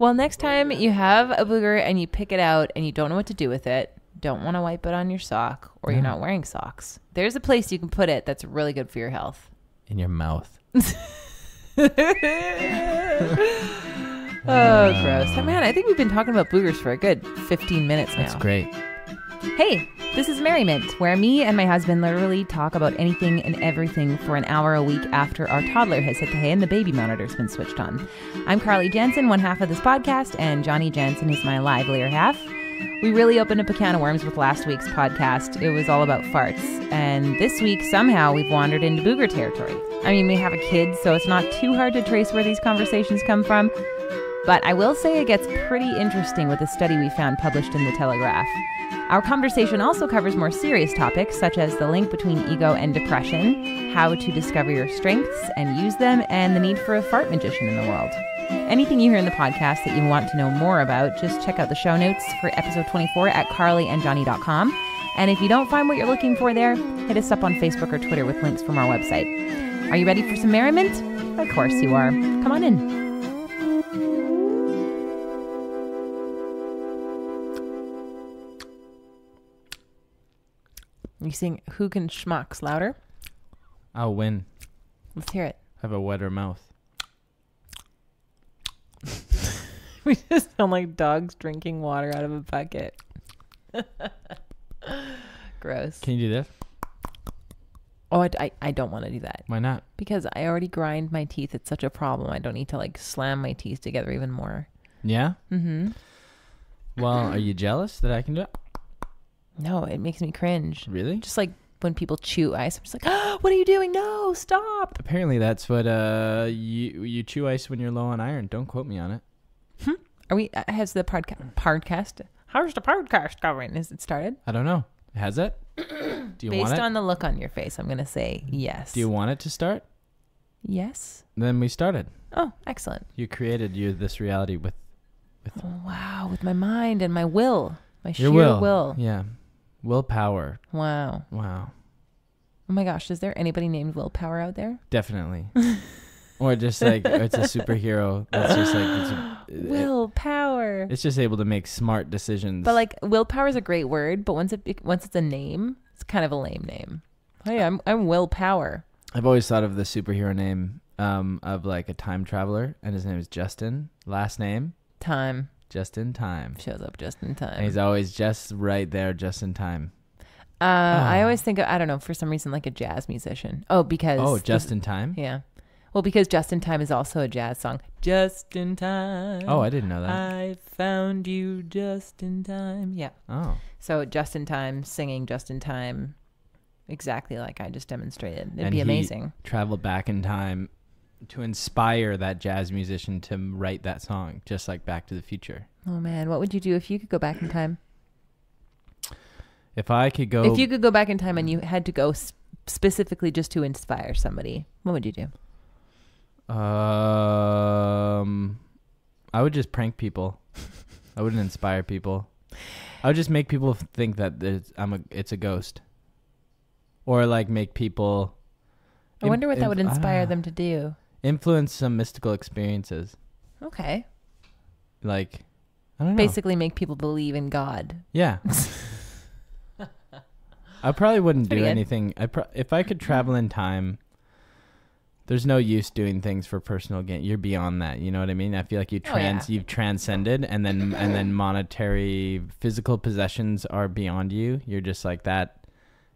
Well, next time you have a booger and you pick it out and you don't know what to do with it, don't want to wipe it on your sock or you're not wearing socks. There's a place you can put it that's really good for your health. In your mouth. Oh, gross. Oh, man, I think we've been talking about boogers for a good 15 minutes now. That's great. Hey, this is Merriment, where me and my husband literally talk about anything and everything for an hour a week after our toddler has hit the hay and the baby monitor's been switched on. I'm Carly Jansen, one half of this podcast, and Johnny Jansen is my livelier half. We really opened up a can of worms with last week's podcast. It was all about farts. And this week, somehow, we've wandered into booger territory. I mean, we have a kid, so it's not too hard to trace where these conversations come from. But I will say it gets pretty interesting with a study we found published in The Telegraph. Our conversation also covers more serious topics, such as the link between ego and depression, how to discover your strengths and use them, and the need for a fart magician in the world. Anything you hear in the podcast that you want to know more about, just check out the show notes for episode 24 at carlyandjohnny.com. And if you don't find what you're looking for there, hit us up on Facebook or Twitter with links from our website. Are you ready for some merriment? Of course you are. Come on in. You sing Who Can Schmucks louder? I'll win. Let's hear it. Have a wetter mouth. We just sound like dogs drinking water out of a bucket. Gross. Can you do this? Oh, I don't want to do that. Why not? Because I already grind my teeth. It's such a problem. I don't need to like slam my teeth together even more. Yeah? Mm-hmm. Well, are you jealous that I can do it? No, it makes me cringe. Really? Just like when people chew ice. I'm just like, oh, what are you doing? No, stop. Apparently that's what you chew ice when you're low on iron. Don't quote me on it. Are we, has the podcast, how's the podcast going? Is it started? I don't know. Has it? Do you want it? Based on the look on your face, I'm going to say yes. Do you want it to start? Yes. Then we started. Oh, excellent. You created this reality with Oh, wow, with my mind and my will. My your sheer will. Yeah. Willpower. Wow. Wow. Oh my gosh, is there anybody named Willpower out there? Definitely. Or just like it's a superhero that's just like Willpower. It's just able to make smart decisions. But like willpower is a great word, but once it's a name, it's kind of a lame name. Hey, I'm Willpower. I've always thought of the superhero name of like a time traveler, and his name is Justin. Last name? Time. Just in time. Shows up just in time. And he's always just right there, just in time. I always think of, I don't know, for some reason like a jazz musician. Oh, because... Oh, just in time? Yeah. Well, because Just in Time is also a jazz song. Just in time. Oh, I didn't know that. I found you just in time. Yeah. Oh. So just in time, singing just in time, exactly like I just demonstrated. It'd And be he amazing. traveled back in time to inspire that jazz musician to write that song, just like Back to the Future. Oh, man. What would you do if you could go back in time? If I could go... If you could go back in time and you had to go specifically just to inspire somebody, what would you do? I would just prank people. I wouldn't inspire people. I would just make people think that it's a ghost, or like make people. I wonder what that would inspire them to do. Influence some mystical experiences. Okay. Like, I don't know. Basically, make people believe in God. Yeah. I probably wouldn't do Pretty good. anything. If I could travel in time. There's no use doing things for personal gain. You're beyond that. You know what I mean? I feel like you've transcended, and then monetary, physical possessions are beyond you. You're just like, that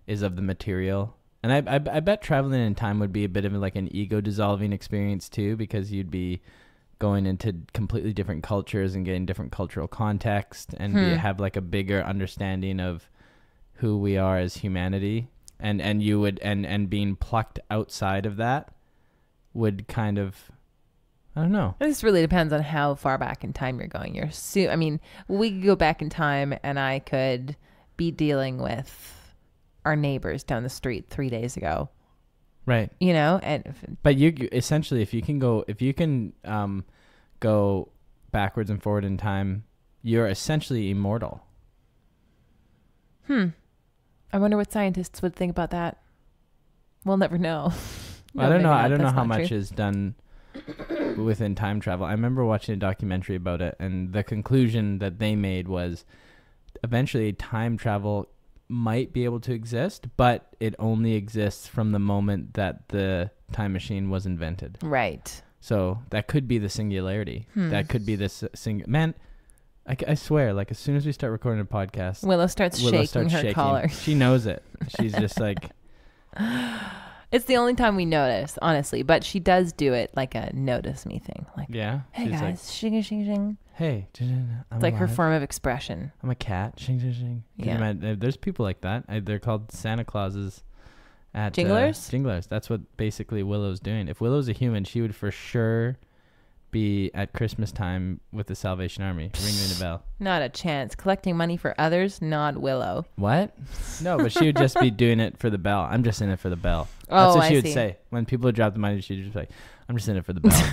is of the material. And I bet traveling in time would be a bit of like an ego dissolving experience too, because you'd be going into completely different cultures and getting different cultural context, and have like a bigger understanding of who we are as humanity, and you would and being plucked outside of that would kind of, I don't know. This really depends on how far back in time you're going. I mean, we could go back in time and I could be dealing with our neighbors down the street 3 days ago. Right. You know, but you essentially, if you can go backwards and forward in time, you're essentially immortal. I wonder what scientists would think about that. We'll never know. I don't know. I don't know how much is done within time travel. I remember watching a documentary about it, and the conclusion that they made was eventually time travel might be able to exist, but it only exists from the moment that the time machine was invented. Right. So that could be the singularity. That could be this man. I swear, like as soon as we start recording a podcast, Willow starts shaking her collar. She knows it. She's just like. It's the only time we notice, honestly, but she does do it like a notice me thing. Like, hey guys, like, shing, shing, shing. Hey, it's like her form of expression. I'm a cat. Shing, shing, shing. Yeah. There's people like that. They're called Santa Clauses at Jinglers? Jinglers. That's what basically Willow's doing. If Willow's a human, she would for sure be at Christmas time with the Salvation Army ringing the bell. Not a chance. Collecting money for others, not Willow. What? No, but she would just be doing it for the bell. I'm just in it for the bell. That's what she would say. When people would drop the money, she'd just be like, I'm just in it for the bell.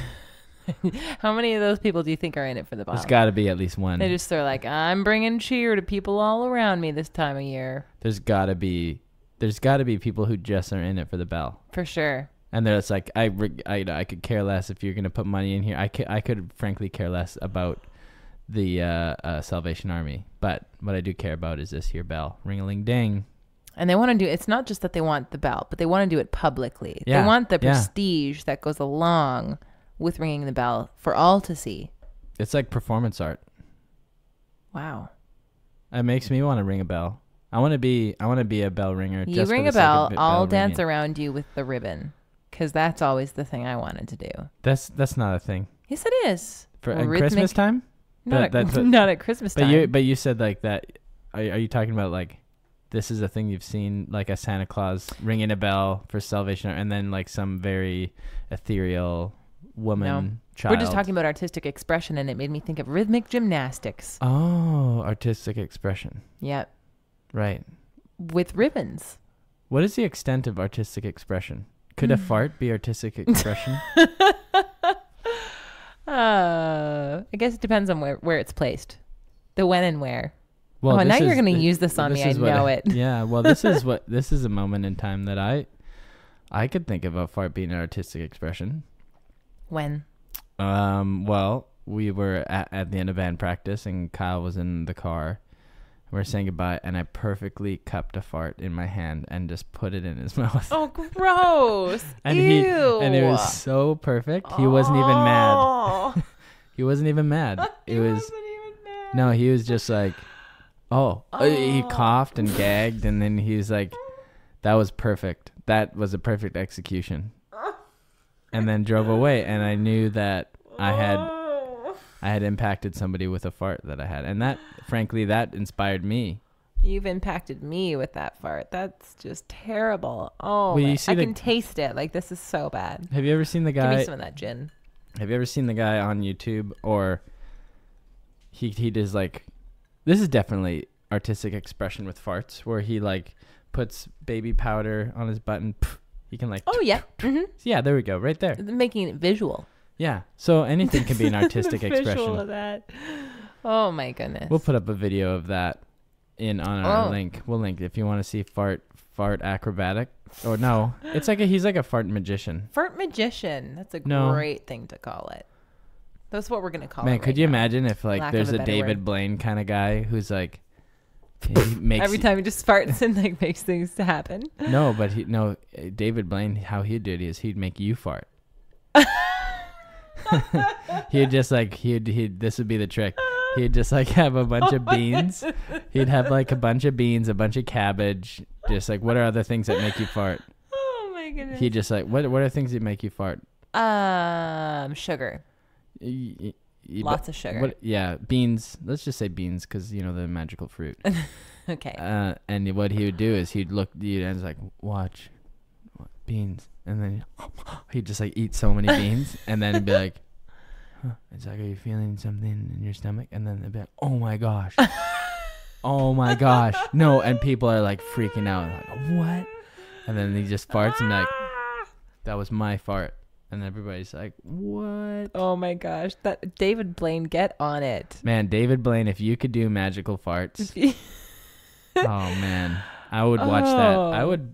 How many of those people do you think are in it for the bell? There's got to be at least one. They're like, I'm bringing cheer to people all around me this time of year. There's got to be people who just are in it for the bell. For sure. And they're just like, I could care less if you're going to put money in here. I could frankly care less about the Salvation Army. But what I do care about is this here bell. Ring-a-ling-ding. And they want to do, it's not just that they want the bell, but they want to do it publicly. Yeah. They want the prestige that goes along with ringing the bell for all to see. It's like performance art. Wow. It makes me want to ring a bell. I want to be a bell ringer. You ring a bell, I'll dance around you with the ribbon. Because that's always the thing I wanted to do. That's not a thing. Yes, it is. For at Christmas time? Not at Christmas time. But you said like that. Are you talking about like this is a thing you've seen, like a Santa Claus ringing a bell for Salvation, and then like some very ethereal woman child? We're just talking about artistic expression, and it made me think of rhythmic gymnastics. Oh, artistic expression. Yep. Right. With ribbons. What is the extent of artistic expression? Could a fart be artistic expression? I guess it depends on where it's placed. The when and where. Well, now you're going to use this on me. I know it. Yeah. Well, this is a moment in time that I could think of a fart being an artistic expression. When? Well, we were at the end of band practice, and Kyle was in the car. We're saying goodbye, and I perfectly cupped a fart in my hand and just put it in his mouth. Oh, gross. And Ew. And it was so perfect. He wasn't even mad. He wasn't even mad. He wasn't even mad. No, he was just like, he coughed and gagged, and then he was like, that was perfect. That was a perfect execution. And then drove away, and I knew that I had impacted somebody with a fart that I had. And that, frankly, that inspired me. You've impacted me with that fart. That's just terrible. Oh, well, I can taste it. Like, this is so bad. Have you ever seen the guy? Give me some of that gin. Have you ever seen the guy on YouTube, or he does like, this is definitely artistic expression with farts, where he like puts baby powder on his butt and he can like. Oh, yeah. Mm-hmm. Yeah, there we go. Right there. Making it visual. Yeah. So anything can be an artistic expression. Visual of that. Oh my goodness. We'll put up a video of that on our link. We'll link if you want to see fart acrobatic. Or no, it's like he's like a fart magician. Fart magician. That's a great thing to call it. That's what we're gonna call it. Man, could you imagine if like there's a David Blaine kind of guy who's like he makes every time he just farts and like makes things to happen. No, but David Blaine, how he'd do it is he'd make you fart. He'd just like this would be the trick. He'd just like have a bunch of beans. He'd have like a bunch of beans, a bunch of cabbage. Just like, what are other things that make you fart? Oh my goodness. He'd just like, what are things that make you fart? Sugar. Lots of sugar. Beans. Let's just say beans, because you know the magical fruit. Okay. And what he would do is he'd look at you and it's like, watch beans, and then he'd just like eat so many beans, and then he'd be like, it's like, are you feeling something in your stomach? And then they'd be like, oh my gosh. Oh my gosh. No, and people are like freaking out. Like, what? And then he just farts and be like, that was my fart. And everybody's like, what? Oh my gosh. That David Blaine, get on it. Man, David Blaine, if you could do magical farts. Oh man. I would watch that.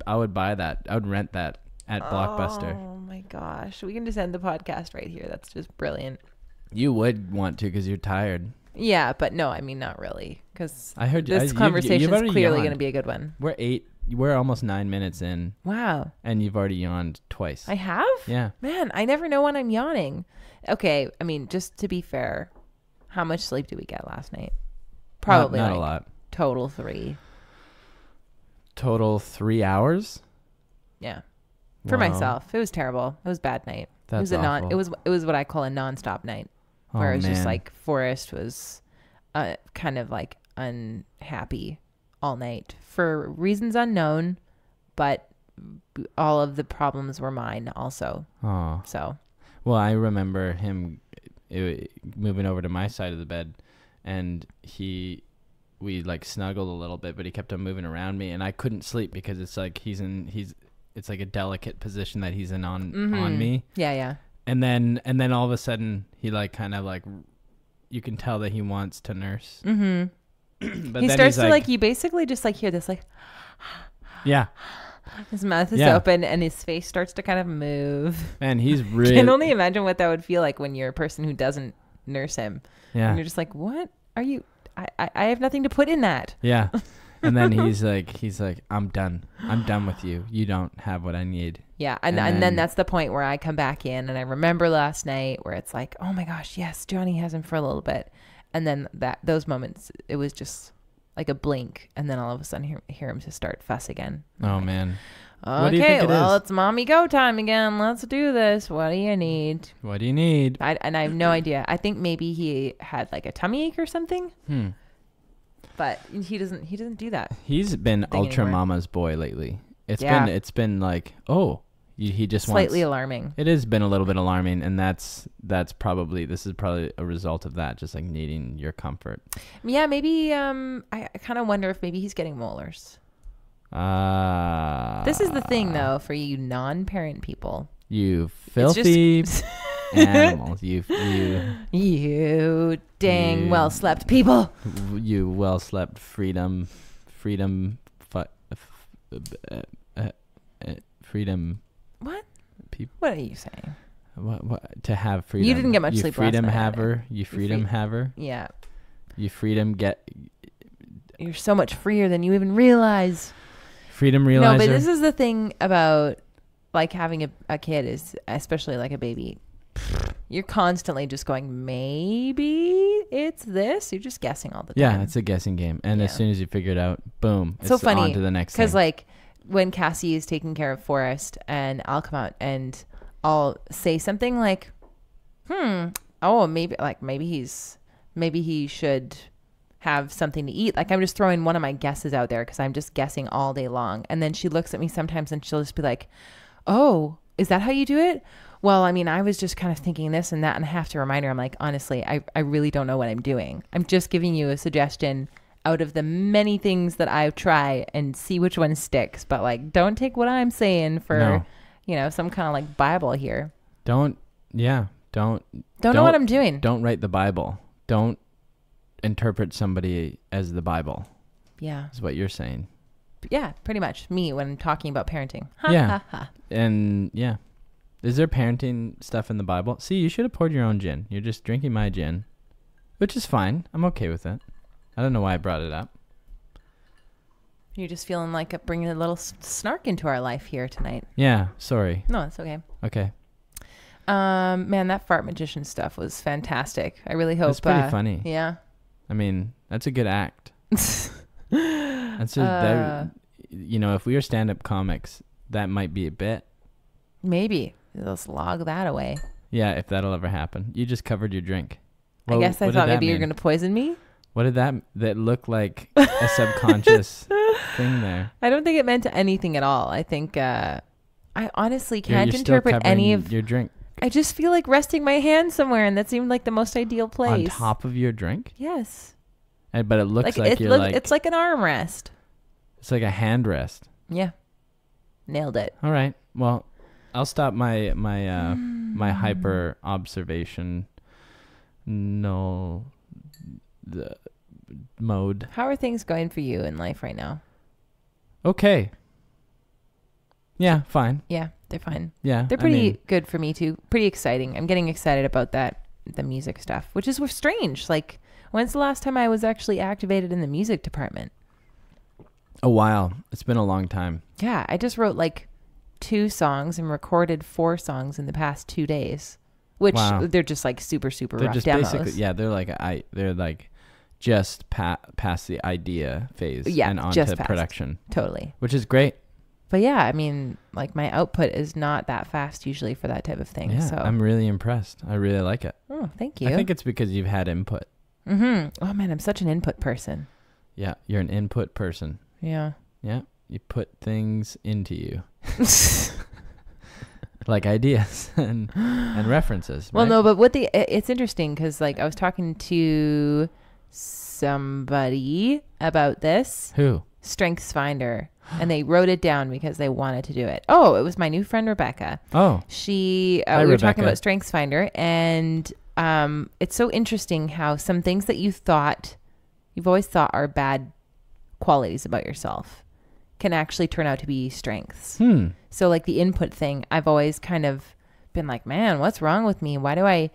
I would buy that. I would rent that at Blockbuster. Oh my my gosh. We can just end the podcast right here. That's just brilliant. You would want to because you're tired. Yeah, but no, I mean, not really. Because I heard this conversation is clearly going to be a good one. We're almost 9 minutes in. Wow. And you've already yawned twice. I have? Yeah. Man, I never know when I'm yawning. Okay, I mean, just to be fair, how much sleep did we get last night? Probably not a lot. Total 3. Total 3 hours? Yeah. For myself. It was terrible. It was a bad night. That's awful. It was what I call a nonstop night. Where it was just like Forrest was kind of like unhappy all night for reasons unknown, but all of the problems were mine also. Oh. So. Well, I remember him moving over to my side of the bed, and we like snuggled a little bit, but he kept on moving around me, and I couldn't sleep because it's like it's like a delicate position that he's in on me. Yeah, yeah. And then all of a sudden he like kind of like you can tell that he wants to nurse. Mm-hmm. But he starts to like you basically just like hear this like yeah. His mouth is open and his face starts to kind of move. Man, he's really I can only imagine what that would feel like when you're a person who doesn't nurse him. Yeah. And you're just like, what are you? I have nothing to put in that. Yeah. And then he's like, I'm done with you. You don't have what I need. Yeah. And then that's the point where I come back in and I remember last night where it's like, oh my gosh, yes, Johnny has him for a little bit. And then those moments, it was just like a blink. And then all of a sudden hear him just start fuss again. Oh man. Okay, well, it's mommy go time again. Let's do this. What do you need? What do you need? And I have no idea. I think maybe he had like a tummy ache or something. But he doesn't do that. He's been ultra anymore. Mama's boy lately. It's been like, he just slightly alarming. It has been a little bit alarming, and this is probably a result of that, just like needing your comfort. Yeah, maybe I kind of wonder if maybe he's getting molars. This is the thing though for you non-parent people. You filthy animals. You dang well slept people. You well slept freedom. What? People. What are you saying? What to have freedom? You didn't get much sleep freedom last night. Haver. You freedom haver. Yeah. You freedom get. You're so much freer than you even realize. Freedom realizer. No, but this is the thing about like having a kid is especially like a baby. You're constantly just going, maybe it's this. You're just guessing all the time. Yeah, it's a guessing game. And as soon as you figure it out, boom, it's so funny, on to the next thing. Because like when Cassie is taking care of Forrest and I'll come out and I'll say something like, maybe he should have something to eat. Like I'm just throwing one of my guesses out there because I'm just guessing all day long. And then she looks at me sometimes and she'll just be like, oh, is that how you do it? Well, I mean, I was just kind of thinking this and that, and I have to remind her, I'm like, honestly, I really don't know what I'm doing. I'm just giving you a suggestion out of the many things that I try and see which one sticks. But like, don't take what I'm saying for, some kind of like Bible here. Don't know what I'm doing. Don't write the Bible. Don't interpret somebody as the Bible. Yeah. Is what you're saying. Yeah, pretty much. Me when talking about parenting. And yeah. Is there parenting stuff in the Bible? See, you should have poured your own gin. You're just drinking my gin, which is fine. I'm okay with it. I don't know why I brought it up. You're just feeling like bringing a little snark into our life here tonight. Yeah, sorry. No, it's okay. Okay. Man, that fart magician stuff was fantastic. I really hope. It's pretty funny. Yeah. I mean, that's a good act. That's if we were stand-up comics, that might be a bit. Maybe. Let's log that away. Yeah, if that'll ever happen. You just covered your drink. Well, I guess I thought maybe you're going to poison me. What did that look like a subconscious thing there? I don't think it meant anything at all. I think I honestly can't interpret any of your drink. I just feel like resting my hand somewhere, and that seemed like the most ideal place. On top of your drink? Yes. But it looks like it's like an arm rest. It's like a hand rest. Yeah. Nailed it. All right. Well, I'll stop my hyper observation mode. How are things going for you in life right now? Okay. Yeah, fine. Yeah. they're fine. Yeah. They're pretty good for me too. Pretty exciting. I'm getting excited about the music stuff, which is strange. Like, when's the last time I was actually activated in the music department? A while. It's been a long time. Yeah. I just wrote like 2 songs and recorded 4 songs in the past 2 days, which they're just like super, super rough demos. Basically, yeah, they're like just past the idea phase and onto production. Totally. Which is great. But yeah, I mean, like my output is not that fast usually for that type of thing. Yeah, so I'm really impressed. I really like it. Oh, thank you. I think it's because you've had input. Mm-hmm. Oh man, I'm such an input person. Yeah, you're an input person. Yeah. Yeah, you put things into you. Like ideas and references. Well, right? no, but it's interesting because like I was talking to somebody about this. Who? Strengths Finder. And they wrote it down because they wanted to do it. Oh, it was my new friend, Rebecca. Oh. We Hi, were Rebecca. talking about Strengths Finder. And it's so interesting how some things that you've always thought are bad qualities about yourself can actually turn out to be strengths. So like the input thing, I've always kind of been like, man, what's wrong with me? Why do I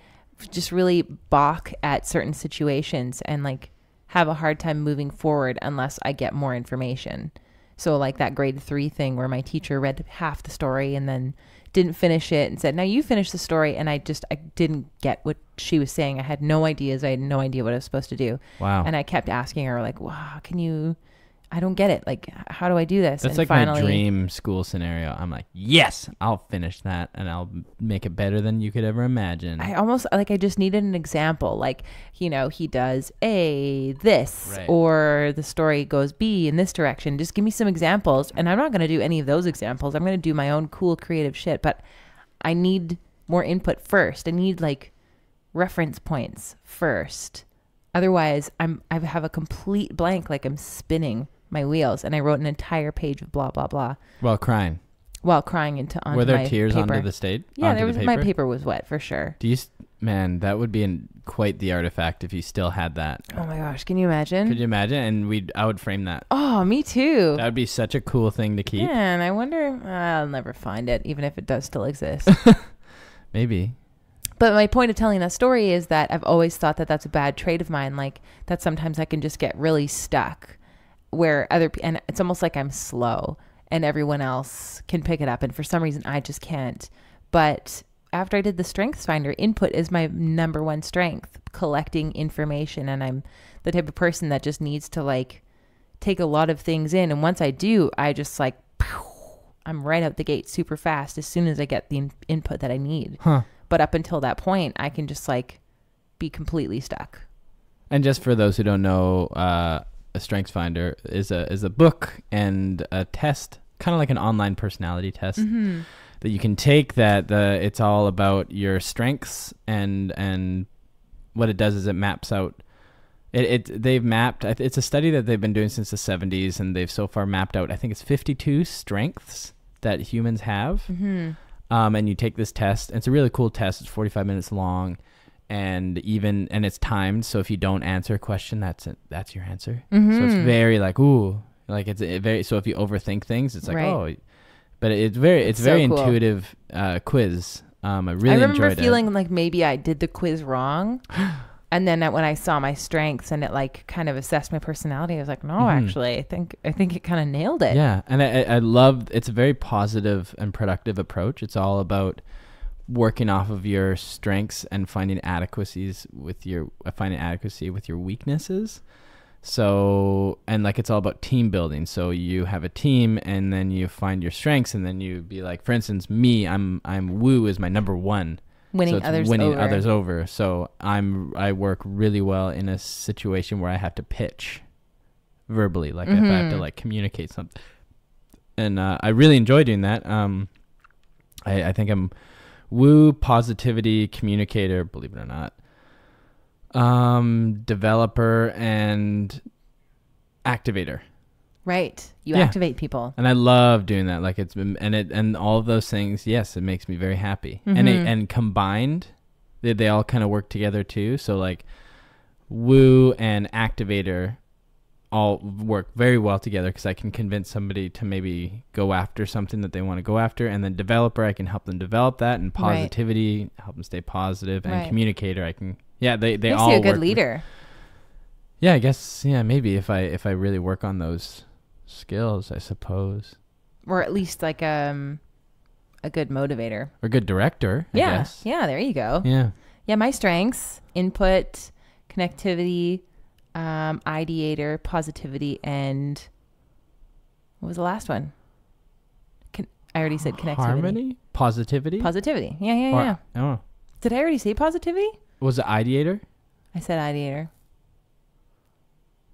just really balk at certain situations and like have a hard time moving forward unless I get more information? So like that grade 3 thing where my teacher read half the story and then didn't finish it and said, now you finish the story. And I didn't get what she was saying. I had no ideas. I had no idea what I was supposed to do. Wow. And I kept asking her like, wow, I don't get it. Like, how do I do this? That's and like finally, my dream school scenario. I'm like, yes, I'll finish that and I'll make it better than you could ever imagine. I just needed an example. Like, he does A, this, right. Or the story goes B in this direction. Just give me some examples. And I'm not going to do any of those examples. I'm going to do my own cool creative shit. But I need more input first. I need like reference points first. Otherwise, I have a complete blank, like I'm spinning my wheels, and I wrote an entire page of blah blah blah While crying onto Were there my tears paper. onto the stage? Yeah, there was. My paper was wet for sure. Man, that would be quite the artifact if you still had that. Oh my gosh, can you imagine? Could you imagine? And I would frame that. Oh, me too. That would be such a cool thing to keep. Yeah, and I wonder. I'll never find it, even if it does still exist. Maybe. But my point of telling that story is that I've always thought that that's a bad trait of mine. Like that sometimes I can just get really stuck where and it's almost like I'm slow and everyone else can pick it up. And for some reason I just can't. But after I did the Strengths Finder, input is my number one strength, collecting information. And I'm the type of person that just needs to like take a lot of things in. And once I do, I just like, I'm right out the gate super fast as soon as I get the input that I need. Huh. But up until that point, I can just like be completely stuck. And just for those who don't know, a Strengths Finder is a book and a test, kind of like an online personality test that you can take. It's all about your strengths and what it does is it maps out. They've mapped. It's a study that they've been doing since the 70s, and they've so far mapped out. I think it's 52 strengths that humans have. And you take this test. It's a really cool test. It's 45 minutes long, and it's timed. So if you don't answer a question, that's your answer. So it's very like, ooh, like it's very. So if you overthink things, it's like, right. Oh, but it's very cool. Intuitive quiz. I remember feeling like maybe I did the quiz wrong. And then when I saw my strengths and it like kind of assessed my personality, I was like, no, actually, I think it kind of nailed it. Yeah. And I love, it's a very positive and productive approach. It's all about working off of your strengths and finding adequacy with your weaknesses. So, and like, it's all about team building. So you have a team and then you find your strengths and then you be like, for instance, me, I'm Woo is my number one. Winning others over. So I work really well in a situation where I have to pitch verbally, like if I have to like communicate something. And I really enjoy doing that. I think I'm Woo, positivity, communicator, believe it or not. Developer and activator. Right. You activate people. And I love doing that. Like and all of those things, yes, it makes me very happy. And combined, they all kind of work together too. So like Woo and activator all work very well together because I can convince somebody to maybe go after something that they want to go after, and then developer, I can help them develop that, and positivity, help them stay positive, and communicator, I can, they Makes all you a good leader. I guess, maybe if I really work on those skills, I suppose. Or at least like a good motivator. Or a good director, I guess. Yeah, there you go. Yeah. Yeah, my strengths, input, connectivity, ideator, positivity, and what was the last one? I already said connectivity. Harmony? Positivity? Positivity. Yeah. Oh. Did I already say positivity? Was it ideator? I said ideator.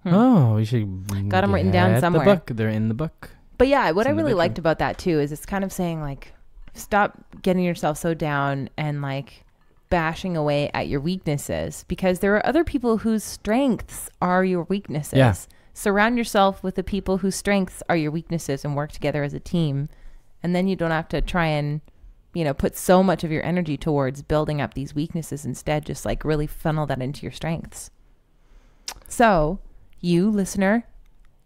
Oh, we should got them written down somewhere. The book. They're in the book. But yeah, what I really liked about that too is it's kind of saying like, stop getting yourself so down and like bashing away at your weaknesses, because there are other people whose strengths are your weaknesses. Yeah. Surround yourself with the people whose strengths are your weaknesses and work together as a team. And then you don't have to try and, put so much of your energy towards building up these weaknesses. Instead, just like really funnel that into your strengths. So you, listener,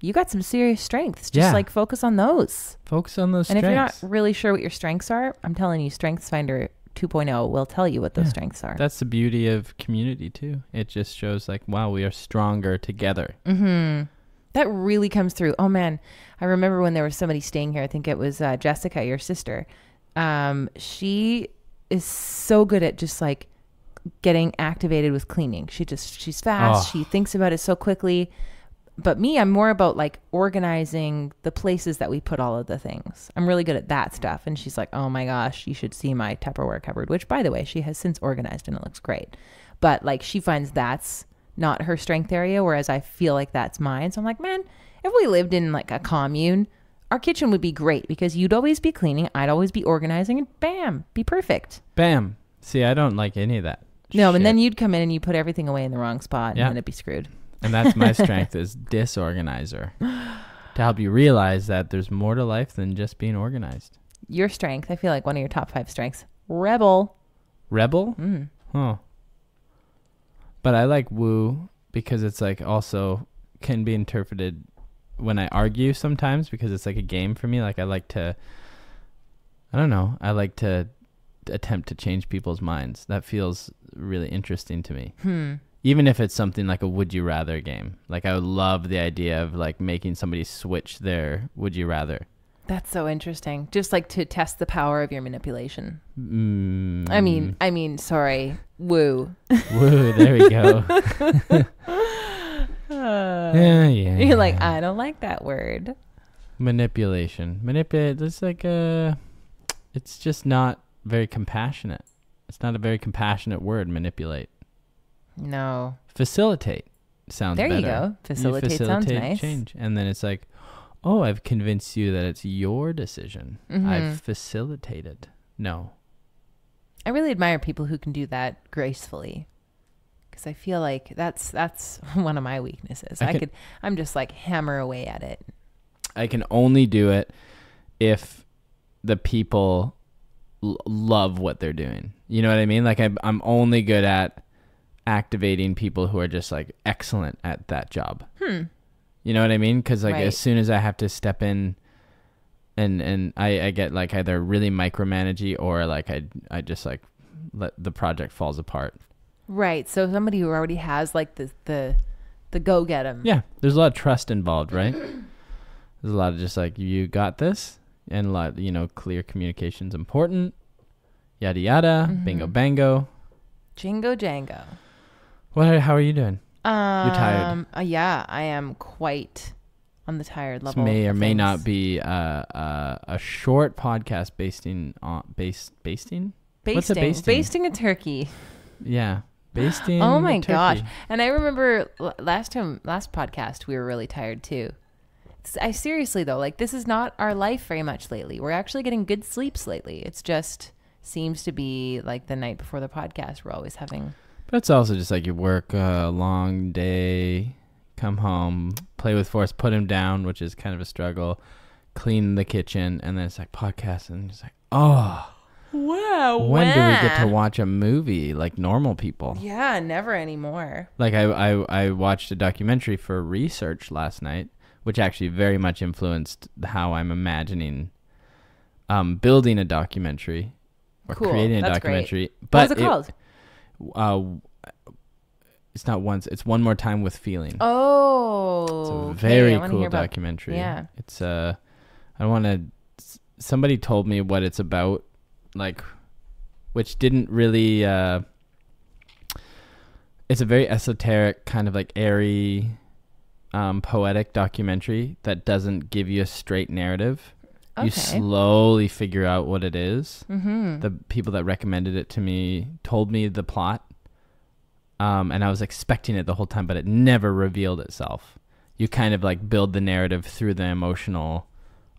you got some serious strengths. Just like focus on those. Focus on those and strengths. And if you're not really sure what your strengths are, I'm telling you, StrengthsFinder 2.0 will tell you what those strengths are. That's the beauty of community too. It just shows like, wow, we are stronger together. Mm-hmm. That really comes through. Oh man, I remember when there was somebody staying here. I think it was Jessica, your sister. She is so good at just like getting activated with cleaning. She's fast. She thinks about it so quickly. But me, I'm more about like organizing the places that we put all of the things. I'm really good at that stuff. And she's like, oh my gosh, you should see my Tupperware cupboard, which by the way, she has since organized and it looks great. But like she finds that's not her strength area, whereas I feel like that's mine. So I'm like, man, if we lived in like a commune, our kitchen would be great because you'd always be cleaning, I'd always be organizing, and bam, be perfect. Bam. See, I don't like any of that. No, and then you'd come in and you put everything away in the wrong spot and then it'd be screwed. And that's my strength is disorganizer. To help you realize that there's more to life than just being organized. Your strength, I feel like one of your top 5 strengths, rebel. Rebel? Oh. But I like woo because it's like also can be interpreted when I argue sometimes because it's like a game for me. Like I like to attempt to change people's minds. That feels really interesting to me. Even if it's something like a would you rather game. Like I would love the idea of like making somebody switch their would you rather. That's so interesting. Just like to test the power of your manipulation. I mean, sorry. Woo. Woo, there we go. Yeah. You're like, I don't like that word. Manipulation. Manipulate, it's like it's just not very compassionate. It's not a very compassionate word, manipulate. No. Facilitate sounds better. There you go. Facilitate sounds nice. Change. And then it's like, oh, I've convinced you that it's your decision. I've facilitated. No. I really admire people who can do that gracefully. Because I feel like that's one of my weaknesses. I'm just like hammer away at it. I can only do it if the people love what they're doing. You know what I mean? Like I'm only good at activating people who are just like excellent at that job. You know what I mean? Because like as soon as I have to step in and I get like either really micromanagey or like I just like let the project falls apart. Right. So somebody who already has like the go get 'em. Yeah. There's a lot of trust involved, right? There's a lot of just like, you got this, and a lot, clear communication's important. Yada yada. Bingo bango. Jingo jango. How are you doing? You're tired. Yeah, I am quite on the tired level. This may or may not be a short podcast basting. What's a basting? Basting a turkey. Yeah. Basting. Oh my gosh. And I remember last podcast, we were really tired too. I seriously though, like this is not our life very much lately. We're actually getting good sleeps lately. It's just seems to be like the night before the podcast, we're always having. But it's also just like you work a long day, come home, play with Forrest, put him down, which is kind of a struggle, clean the kitchen, and then it's like podcast, and it's like, oh. Wow. When do we get to watch a movie like normal people? Yeah, never anymore. Like I watched a documentary for research last night, which actually very much influenced how I'm imagining building a documentary or creating a documentary. Great. But what was it called? It's not Once. It's One More Time with Feeling. Oh, it's a very cool documentary. Yeah, it's I don't want to. Somebody told me what it's about, like, which didn't really. It's a very esoteric, kind of like airy, poetic documentary that doesn't give you a straight narrative. Okay. You slowly figure out what it is. Mm-hmm. The people that recommended it to me told me the plot. And I was expecting it the whole time, but it never revealed itself. You kind of like build the narrative through the emotional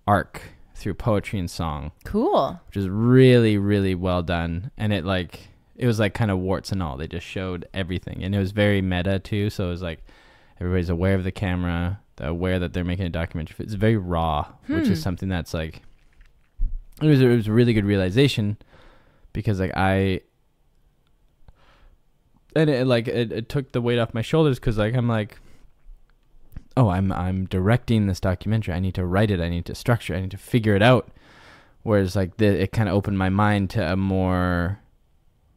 arc, through poetry and song. Cool. Which is really, really well done. And it was like kind of warts and all. They just showed everything. And it was very meta too. So it was like everybody's aware of the camera, aware that they're making a documentary. It's very raw, which is something that's like, it was a really good realization because like it took the weight off my shoulders because like I'm like, oh, I'm directing this documentary. I need to write it. I need to structure it. I need to figure it out. Whereas like it kind of opened my mind to a more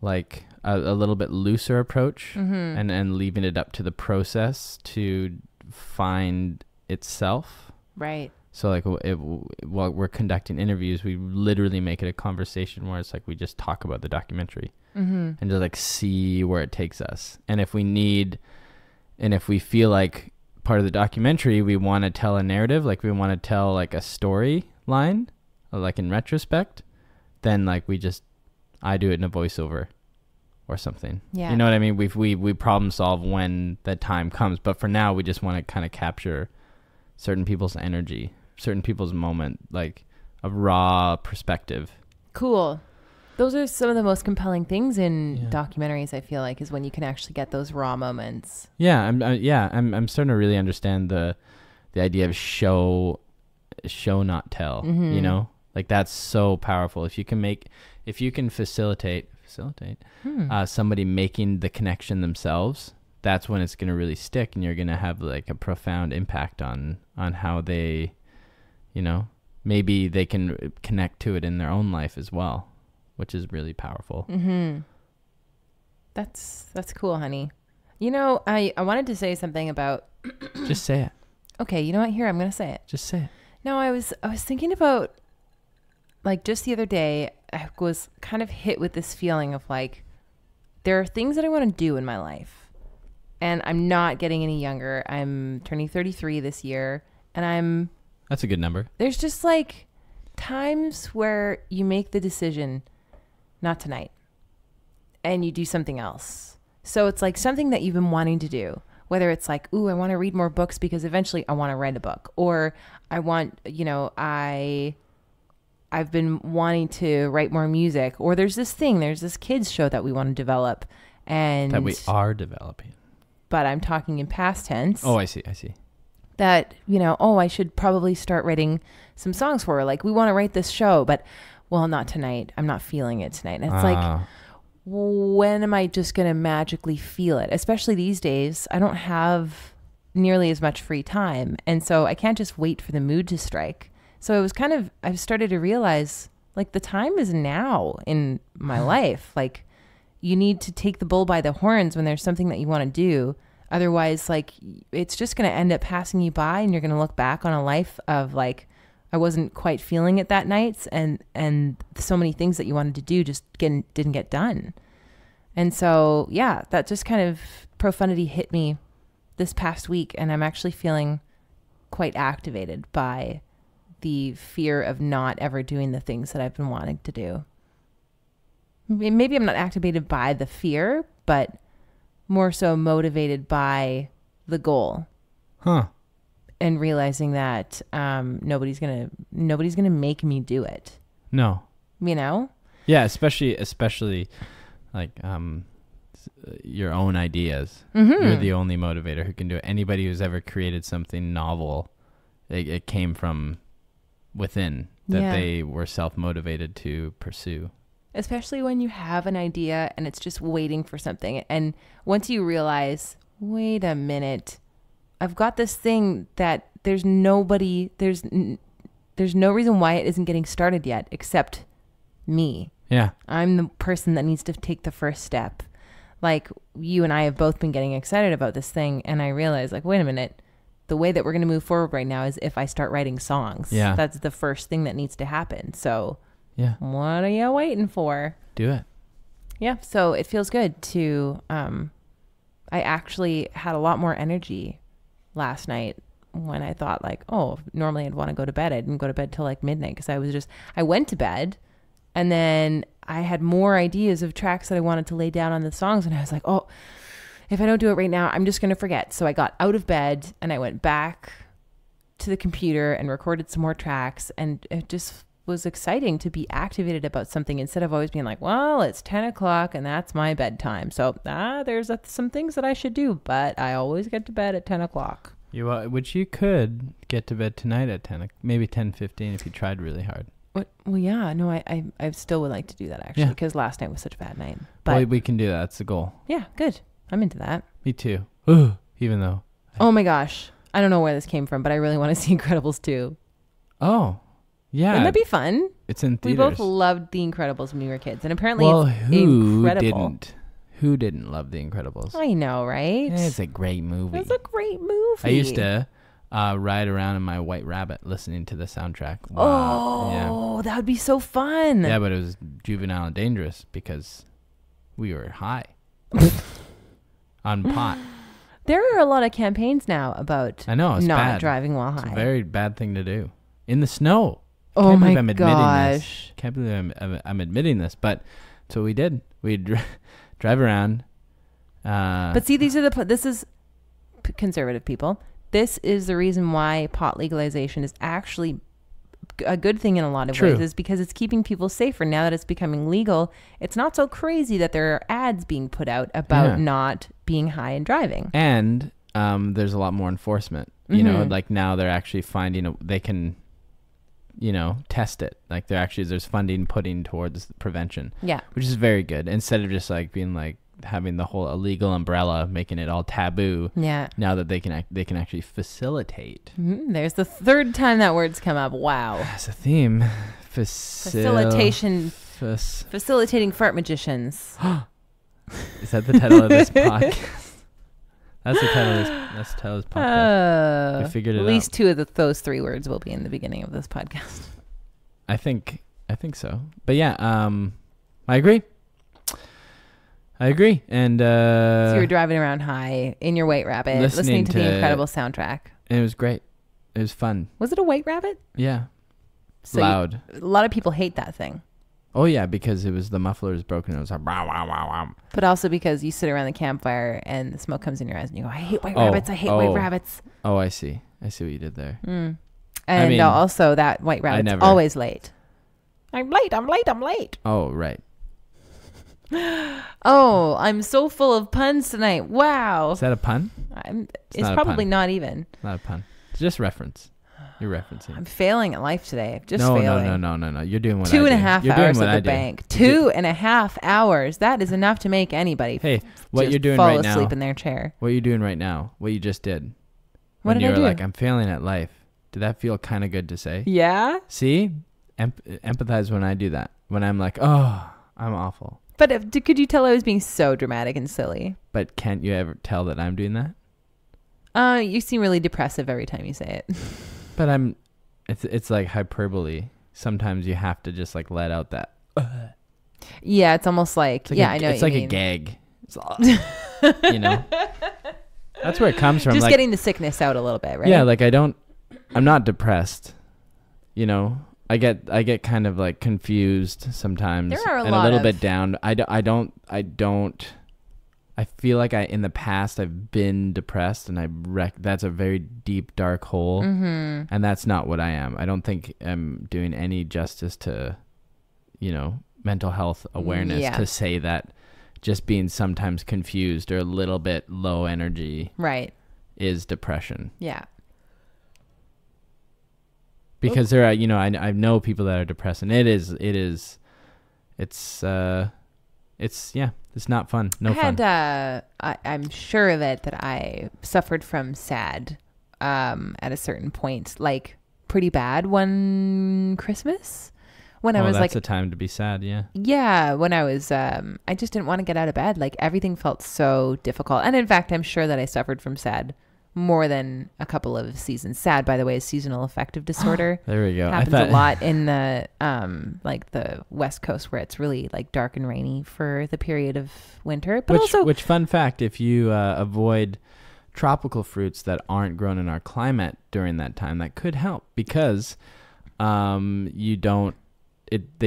like a little bit looser approach, and leaving it up to the process to find itself. Right. So like while we're conducting interviews, we literally make it a conversation where it's like we just talk about the documentary. And just like see where it takes us. And if we feel like part of the documentary, we want to tell a narrative, like we want to tell like a story line, like in retrospect, then like I do it in a voiceover or something. Yeah. You know what I mean? We problem solve when the time comes. But for now, we just want to kind of capture certain people's energy, certain people's moment, like a raw perspective. Cool. Those are some of the most compelling things in documentaries, I feel like, is when you can actually get those raw moments. Yeah, I'm starting to really understand the idea of show not tell, you know? Like that's so powerful. If you can facilitate somebody making the connection themselves, that's when it's going to really stick and you're going to have like a profound impact on how they, you know, maybe they can connect to it in their own life as well. Which is really powerful. Mm-hmm. That's cool, honey. You know, I wanted to say something about... Just say it. Okay, you know what? Here, I'm going to say it. Just say it. No, I was thinking about, like, just the other day, I was kind of hit with this feeling of, like, there are things that I want to do in my life. And I'm not getting any younger. I'm turning 33 this year. And That's a good number. There's just, like, times where you make the decision... not tonight, and you do something else. So it's like something that you've been wanting to do, whether it's like, ooh, I want to read more books because eventually I want to write a book, or I want, you know, I've been wanting to write more music, or there's this kids show that we want to develop, and that we are developing, but I'm talking in past tense. Oh, I see. That, you know, oh, I should probably start writing some songs for her. Like, we want to write this show, but well, not tonight. I'm not feeling it tonight. And it's like, when am I just going to magically feel it? Especially these days, I don't have nearly as much free time. And so I can't just wait for the mood to strike. So it was I've started to realize, like, the time is now in my life. Like, you need to take the bull by the horns when there's something that you want to do. Otherwise, like, it's just going to end up passing you by, and you're going to look back on a life of, like, I wasn't quite feeling it that night, and so many things that you wanted to do just didn't get done. And so, yeah, that just kind of profundity hit me this past week, and I'm actually feeling quite activated by the fear of not ever doing the things that I've been wanting to do. Maybe I'm not activated by the fear, but more so motivated by the goal. Huh. And realizing that nobody's gonna make me do it. No. You know? Yeah, especially like your own ideas. Mm-hmm. You're the only motivator who can do it. Anybody who's ever created something novel, it came from within that they were self-motivated to pursue. Especially when you have an idea and it's just waiting for something. And once you realize, wait a minute, I've got this thing that there's no reason why it isn't getting started yet except me. Yeah. I'm the person that needs to take the first step. Like, you and I have both been getting excited about this thing, and I realized, like, wait a minute, the way that we're going to move forward right now is if I start writing songs. Yeah. That's the first thing that needs to happen. So yeah, what are you waiting for? Do it. Yeah. So it feels good to, I actually had a lot more energy last night when I thought, like, oh, normally I'd want to go to bed. I didn't go to bed till like midnight because I went to bed and then I had more ideas of tracks that I wanted to lay down on the songs. And I was like, oh, if I don't do it right now, I'm just going to forget. So I got out of bed and I went back to the computer and recorded some more tracks. And it just was exciting to be activated about something instead of always being like, well, it's 10 o'clock and that's my bedtime. So there's some things that I should do, but I always get to bed at 10 o'clock. Which you could get to bed tonight at 10, maybe 10:15 if you tried really hard. Well, yeah, no, I still would like to do that actually because last night was such a bad night. But well, we can do that. That's the goal. Yeah, good. I'm into that. Me too. Ooh, even though. Oh my gosh. I don't know where this came from, but I really want to see Incredibles 2. Oh, yeah. Wouldn't that be fun? It's in theaters. We both loved The Incredibles when we were kids, and apparently it's incredible. Who didn't love The Incredibles? I know, right? It's a great movie. It's a great movie. I used to ride around in my White Rabbit listening to the soundtrack. Wow. Oh, that would be so fun. Yeah, but it was juvenile and dangerous because we were high on pot. There are a lot of campaigns now about not bad. Driving while high. It's a very bad thing to do. In the snow. Oh my gosh. Can't believe I'm admitting this, but that's what we did. We'd drive around. But see, this is conservative people. This is the reason why pot legalization is actually a good thing in a lot of ways, is because it's keeping people safer. Now that it's becoming legal, it's not so crazy that there are ads being put out about not being high and driving. And there's a lot more enforcement. You know, like now they're actually finding they can, test it. Like there's funding putting towards prevention. Yeah. Which is very good. Instead of just like being like having the whole illegal umbrella, making it all taboo. Yeah. Now that they can actually facilitate. There's the third time that word's come up. Wow. That's a theme. Facilitation. Facilitating fart magicians. Is that the title of this podcast? That's the title of this podcast. We figured it out. At least two of those three words will be in the beginning of this podcast. I think so. But yeah, I agree. And so you were driving around high in your White Rabbit, listening to the Incredible soundtrack. And it was great. It was fun. Was it a White Rabbit? Yeah. So loud. A lot of people hate that thing. Oh yeah, because the muffler is broken. It was like wow, wow, wow, wow. But also because you sit around the campfire and the smoke comes in your eyes and you go, I hate white rabbits. I hate white rabbits. Oh, I see what you did there. And also that White Rabbit's always late. I'm late. Oh, right. Oh, I'm so full of puns tonight. Wow. Is that a pun? It's probably not even. Not a pun. It's just reference. You're referencing. I'm failing at life today. Failing. No. You're doing what 2.5 hours at the bank. 2.5 hours. That is enough to make anybody what you're doing right now. Fall asleep in their chair. What you're doing right now. What you just did. What did I do? When you were like, I'm failing at life. Did that feel kind of good to say? Yeah. See? Empathize when I do that. When I'm like, oh, I'm awful. But could you tell I was being so dramatic and silly? But can't you ever tell that I'm doing that? You seem really depressive every time you say it. But it's like hyperbole. Sometimes you have to just like let out that. Yeah, it's almost like, I know. It's like a gag. You know, that's where it comes from. Just getting the sickness out a little bit, right? Yeah, like I'm not depressed. You know, I get kind of like confused sometimes and a little bit down. I feel like in the past I've been depressed and that's a very deep dark hole, and that's not what I am. I don't think I'm doing any justice to, mental health awareness to say that just being sometimes confused or a little bit low energy is depression. Yeah. Because there are, I know people that are depressed, and it is it's not fun. I'm sure that I suffered from SAD at a certain point, like pretty bad one Christmas when I was that's a time to be sad. When I was I just didn't want to get out of bed. Like everything felt so difficult, and in fact I'm sure that I suffered from SAD more than a couple of seasons. SAD, by the way, is seasonal affective disorder. There we go. Happens a lot in the like the West Coast, where it's really like dark and rainy for the period of winter. But which fun fact, if you avoid tropical fruits that aren't grown in our climate during that time, that could help, because they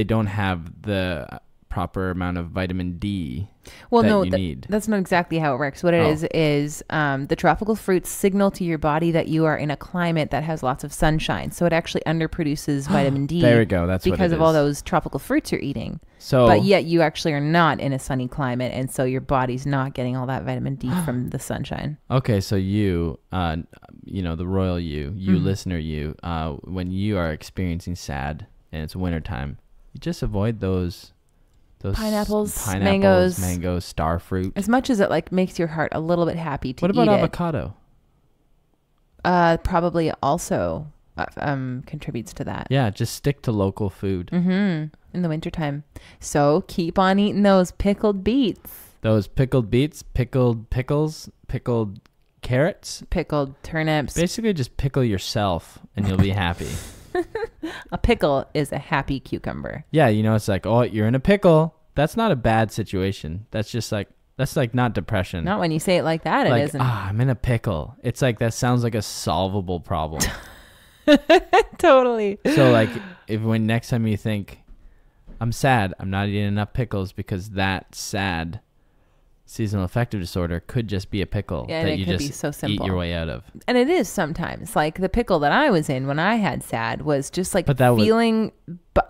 don't have the proper amount of vitamin D you need. That's not exactly how it works. What it is the tropical fruits signal to your body that you are in a climate that has lots of sunshine. So it actually underproduces vitamin D. There we go. That's what it is. Because of all those tropical fruits you're eating. So, but yet you actually are not in a sunny climate, and so your body's not getting all that vitamin D from the sunshine. Okay, so you, the royal you listener you, when you are experiencing SAD and it's wintertime, you just avoid those pineapples, mangoes, star fruit. As much as it like makes your heart a little bit happy to eat it. What about avocado? Probably also contributes to that. Yeah, just stick to local food. In the wintertime. So keep on eating those pickled beets. Those pickled beets, pickled pickles, pickled carrots. Pickled turnips. Basically just pickle yourself and you'll be happy. A pickle is a happy cucumber. Yeah, it's like, oh, you're in a pickle. That's not a bad situation. That's not depression. Not when you say it like that, like, it isn't. I'm in a pickle. It's like, that sounds like a solvable problem. Totally. So like, when next time you think, I'm sad, I'm not eating enough pickles, because that sad seasonal affective disorder could just be a pickle that you just so simple. Eat your way out of. And it is sometimes. Like the pickle that I was in when I had SAD was just like feeling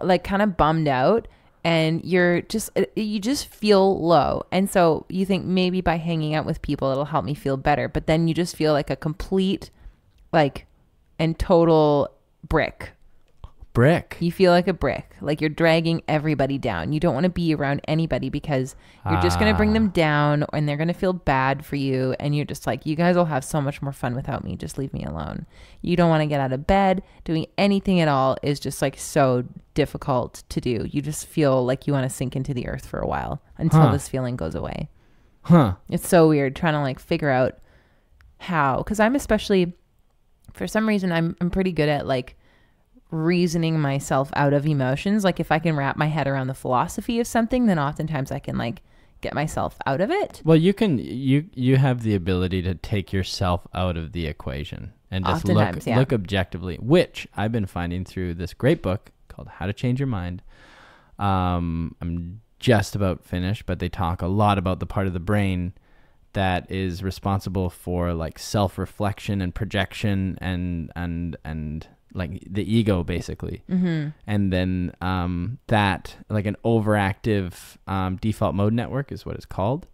like kind of bummed out, and you just feel low. And so you think maybe by hanging out with people it'll help me feel better, but then you just feel like a complete and total brick. You feel like a brick, like you're dragging everybody down. You don't want to be around anybody because you're just going to bring them down, and they're going to feel bad for you. And you're just like, you guys will have so much more fun without me. Just leave me alone. You don't want to get out of bed. Doing anything at all is just like so difficult to do. You just feel like you want to sink into the earth for a while until this feeling goes away. It's so weird trying to like figure out how, because I'm especially, for some reason, I'm pretty good at like reasoning myself out of emotions. Like if I can wrap my head around the philosophy of something, then oftentimes I can like get myself out of it. Well, you have the ability to take yourself out of the equation and just look objectively, which I've been finding through this great book called How to Change Your Mind. I'm just about finished, but they talk a lot about the part of the brain that is responsible for like self-reflection and projection and like the ego, basically. And then that, like an overactive default mode network is what it's called,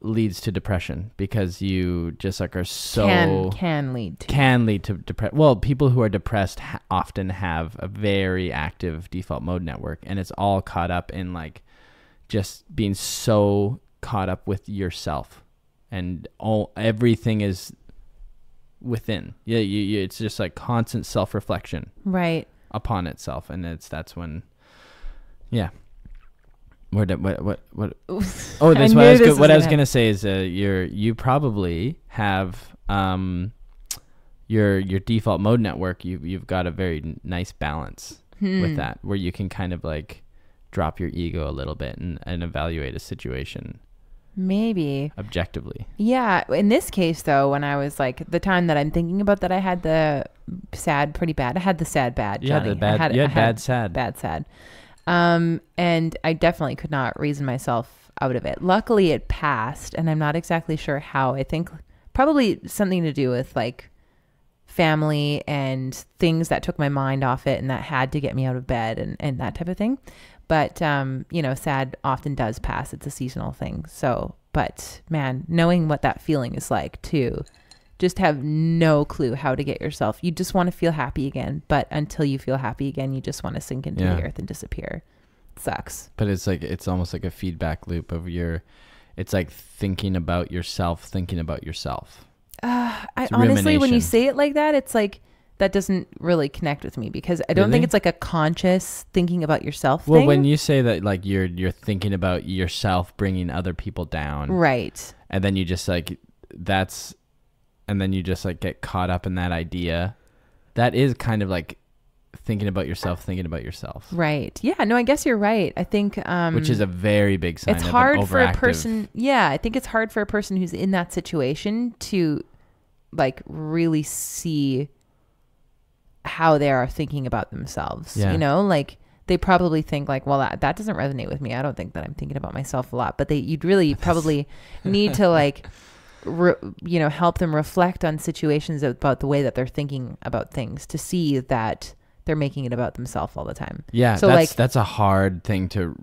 leads to depression, because you just like are so can lead to depression. Well, people who are depressed often have a very active default mode network, and it's all caught up in like just being so caught up with yourself, and everything is within. It's just like constant self-reflection upon itself, and that's when what I was gonna say is you probably have your default mode network, you've got a very nice balance with that, where you can kind of like drop your ego a little bit and evaluate a situation maybe objectively. Yeah. In this case though, when I was like, the time that I'm thinking about that I had the SAD pretty bad. I had the SAD bad. Yeah, Johnny. bad SAD. Bad SAD. And I definitely could not reason myself out of it. Luckily it passed, and I'm not exactly sure how. I think probably something to do with like family and things that took my mind off it and that had to get me out of bed and that type of thing. But, SAD often does pass. It's a seasonal thing. So, but man, knowing what that feeling is like too, just have no clue how to get yourself. You just want to feel happy again. But until you feel happy again, you just want to sink into the earth and disappear. It sucks. But it's like, it's almost like a feedback loop of it's like thinking about yourself. I honestly, when you say it like that, it's like, that doesn't really connect with me because I don't think it's like a conscious thinking about yourself thing. Well, when you say that, like you're thinking about yourself bringing other people down. Right. And then you just like, and then you just like get caught up in that idea. That is kind of like thinking about yourself. Right. Yeah, no, I guess you're right. I think, which is a very big sign it's of hard an for a overactive person. Yeah. I think it's hard for a person who's in that situation to like really see how they are thinking about themselves. You know, like they probably think like, well, that doesn't resonate with me. I don't think that I'm thinking about myself a lot, but you'd really probably need to like, help them reflect on situations about the way that they're thinking about things to see that they're making it about themselves all the time. Yeah. So that's a hard thing to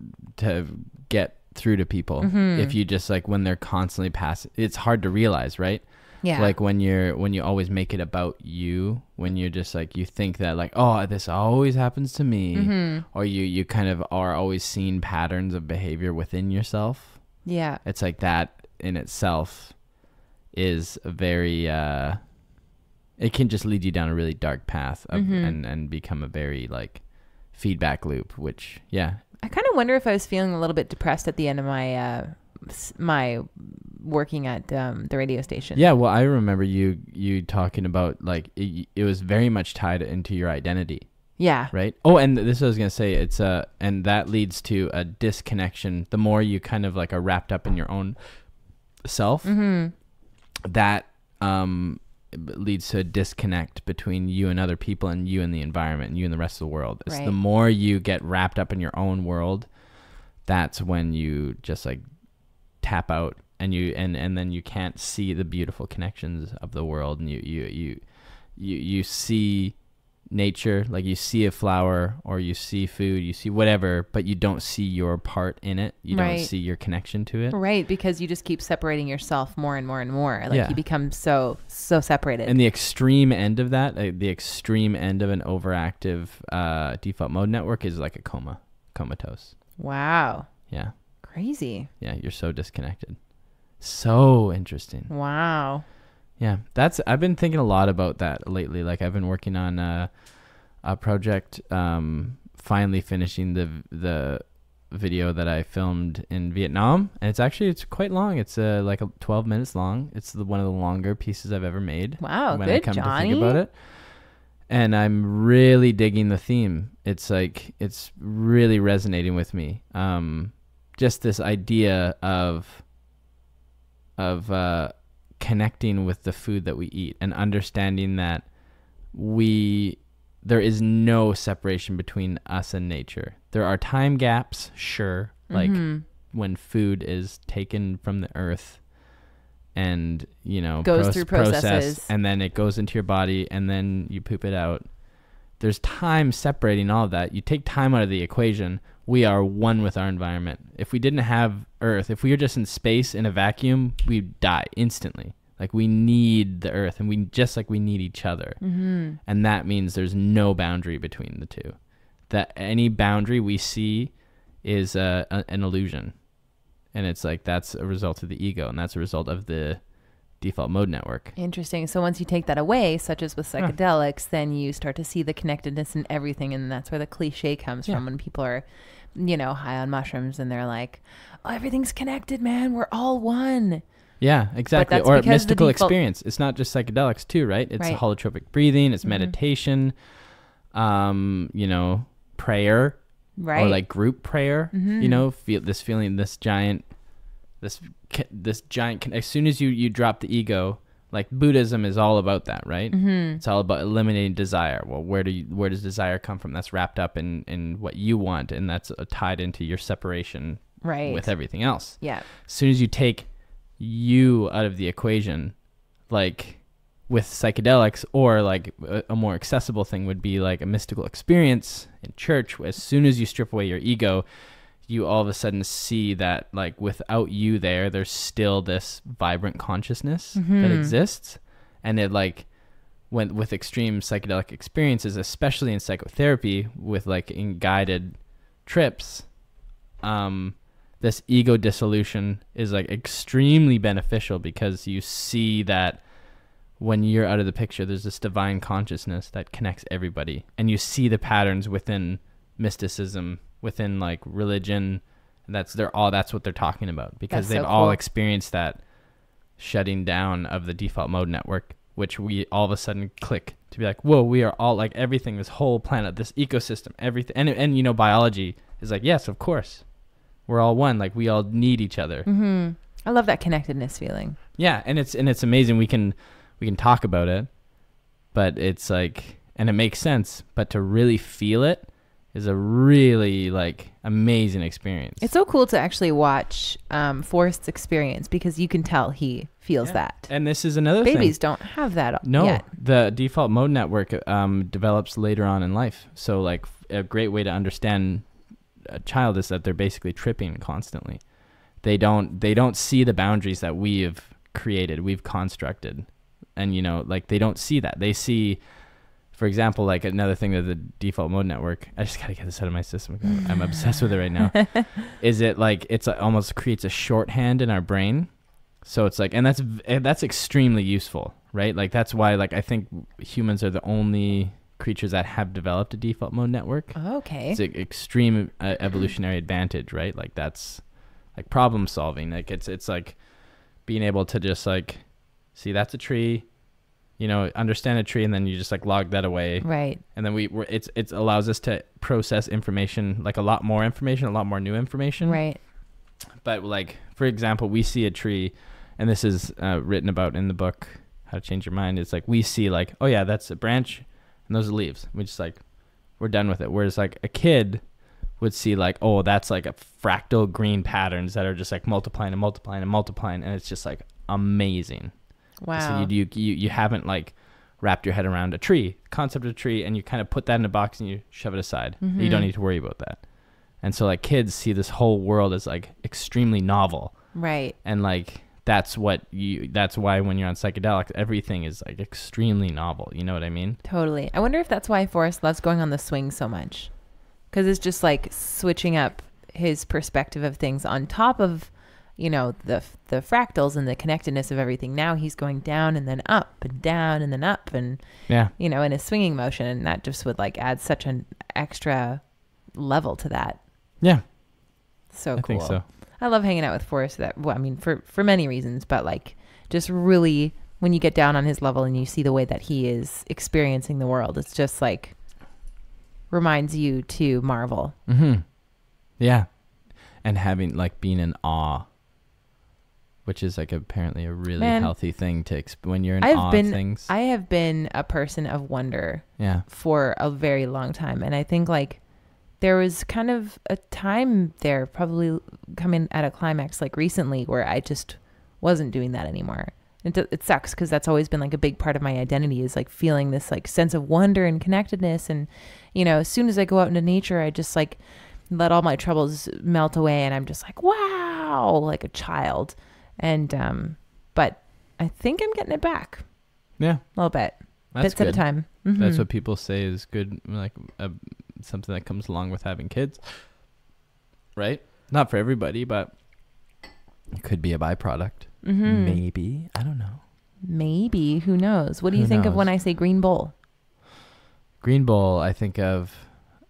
get through to people. If you just like, when they're constantly passing, it's hard to realize, right? Yeah. Like when you always make it about you, when you're just like, you think that like, oh, this always happens to me, or you kind of are always seeing patterns of behavior within yourself. Yeah. It's like that in itself is a very, it can just lead you down a really dark path and become a very like feedback loop, which, yeah. I kind of wonder if I was feeling a little bit depressed at the end of my working at the radio station. Yeah, well, I remember you talking about like it was very much tied into your identity. Yeah. Right. Oh, and this I was gonna say, it's and that leads to a disconnection. The more you kind of like are wrapped up in your own self, that leads to a disconnect between you and other people, and you and the environment, and you and the rest of the world. It's the more you get wrapped up in your own world, that's when you just like tap out, and and then you can't see the beautiful connections of the world, and you see nature, like you see a flower or you see food, you see whatever, but you don't see your part in it. You don't see your connection to it. Right, because you just keep separating yourself more and more and more. Like you become so separated. And the extreme end of that, the extreme end of an overactive default mode network is like a comatose. Wow. Yeah. Crazy. Yeah, you're so disconnected. So interesting. Wow. Yeah, I've been thinking a lot about that lately. Like I've been working on a project, finally finishing the video that I filmed in Vietnam, and it's quite long. It's like 12 minutes long. It's one of the longer pieces I've ever made. Wow, when good, I come Johnny. to think about it. And I'm really digging the theme. It's like, it's really resonating with me. Just this idea of connecting with the food that we eat, and understanding that there is no separation between us and nature. There are time gaps, sure, like when food is taken from the earth and, goes through processes, and then it goes into your body, and then you poop it out. There's time separating all of that. You take time out of the equation, we are one with our environment. If we didn't have Earth, if we were just in space in a vacuum, we'd die instantly. Like we need the Earth, and we need each other. And that means there's no boundary between the two. That any boundary we see is an illusion. And it's like, that's a result of the ego, and that's a result of the default mode network. Interesting. So once you take that away, such as with psychedelics, then you start to see the connectedness in everything. And that's where the cliche comes from, when people are, high on mushrooms and they're like, oh, everything's connected, man. We're all one. Yeah, exactly. Or a mystical experience. It's not just psychedelics too, right? It's holotropic breathing. It's meditation, prayer, or like group prayer, feel this feeling, this giant, as soon as you drop the ego, like Buddhism is all about that, right? It's all about eliminating desire. Well, where does desire come from? That's wrapped up in what you want, and that's tied into your separation with everything else. Yeah. As soon as you take you out of the equation, like with psychedelics, or like a more accessible thing would be like a mystical experience in church. As soon as you strip away your ego, you all of a sudden see that like without you there's still this vibrant consciousness that exists, And it like went with extreme psychedelic experiences, especially in psychotherapy with like in guided trips, this ego dissolution is like extremely beneficial because you see that when you're out of the picture, there's this divine consciousness that connects everybody, and you see the patterns within mysticism, within like religion. And that's what they're talking about, because they've all experienced that shutting down of the default mode network, which we all of a sudden click to be like, whoa, we are all like everything, this whole planet, this ecosystem, everything. And you know, biology is like, yes, of course, we're all one. Like we all need each other. Mm-hmm. I love that connectedness feeling. Yeah. And it's amazing. We can talk about it, but it's like, and it makes sense, but to really feel it is a really like amazing experience. It's so cool to actually watch Forrest's experience, because you can tell he feels that. And this is another thing. Babies don't have that yet. The default mode network develops later on in life. So like a great way to understand a child is that they're basically tripping constantly. They don't see the boundaries that we have created, we've constructed. And you know, like they don't see that. They see, for example, like another thing that the default mode network, I just got to get this out of my system. I'm obsessed with it right now. Is it like, it's almost creates a shorthand in our brain. So it's like, and that's extremely useful, right? Like that's why, like, I think humans are the only creatures that have developed a default mode network. Okay. It's an extreme evolutionary advantage, right? Like that's like problem solving. Like it's like being able to just like, see, that's a tree, you know, understand a tree, and then you just like log that away. Right. And then it allows us to process information, like a lot more new information. Right. But like, for example, we see a tree, and this is written about in the book, How to Change Your Mind. It's like, we see like, oh yeah, that's a branch and those are leaves. We just like, we're done with it. Whereas like a kid would see like, oh, that's like a fractal green patterns that are just like multiplying and multiplying and multiplying. And it's just like amazing. Wow. So you haven't like wrapped your head around a tree, concept of a tree, and you kind of put that in a box and you shove it aside. Mm-hmm. You don't need to worry about that. And so like kids see this whole world as like extremely novel. Right. And like that's why when you're on psychedelics, everything is like extremely novel. You know what I mean? Totally. I wonder if that's why Forrest loves going on the swing so much. Because it's just like switching up his perspective of things on top of, you know, the fractals and the connectedness of everything. Now he's going down and then up and down and then up, and you know, in a swinging motion, and that just would like add such an extra level to that. Yeah. So I cool. think so. I love hanging out with Forrest. I mean, for many reasons, but like just really when you get down on his level and you see the way that he is experiencing the world, it's just like reminds you to marvel. Mm-hmm. Yeah. And having like being in awe, which is like apparently a really healthy thing to when you're in awe of things. I have been a person of wonder for a very long time. And I think like there was kind of a time there, probably coming at a climax like recently, where I just wasn't doing that anymore. It sucks because that's always been like a big part of my identity, is like feeling this like sense of wonder and connectedness. And, you know, as soon as I go out into nature, I just like let all my troubles melt away. And I'm just like, wow, like a child. And, but I think I'm getting it back. Yeah. A little bit. Bits at a time. Mm-hmm. That's what people say is good. Like something that comes along with having kids, right? Not for everybody, but it could be a byproduct. Mm-hmm. Maybe. I don't know. Maybe. Who knows? What do you think of when I say green bowl? Green bowl, I think of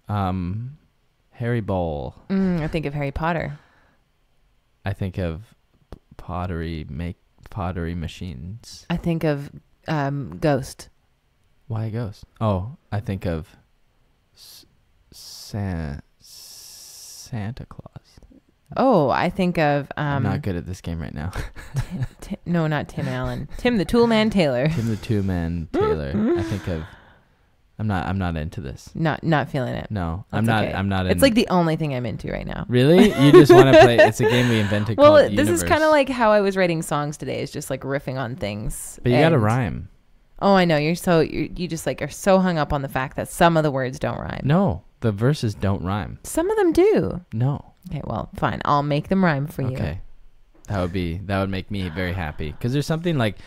Harry Bowl. I think of Harry Potter. I think of pottery machines. I think of Ghost. Why Ghost? Oh, I think of Santa Claus. Oh, I think of... I'm not good at this game right now. No, not Tim Allen. Tim the Toolman Taylor. Tim the Toolman Taylor. I think of... I'm not into this. Not feeling it. No, I'm not. Okay. I'm not. It's like the only thing I'm into right now. Really? You just want to play? It's a game we invented. Well, called this Universe. is kind of like how I was writing songs today. Is just like riffing on things. But you got to rhyme. Oh, I know. You just like are so hung up on the fact that some of the words don't rhyme. No, the verses don't rhyme. Some of them do. No. Okay, well, fine. I'll make them rhyme for you. Okay, that would make me very happy, because there's something like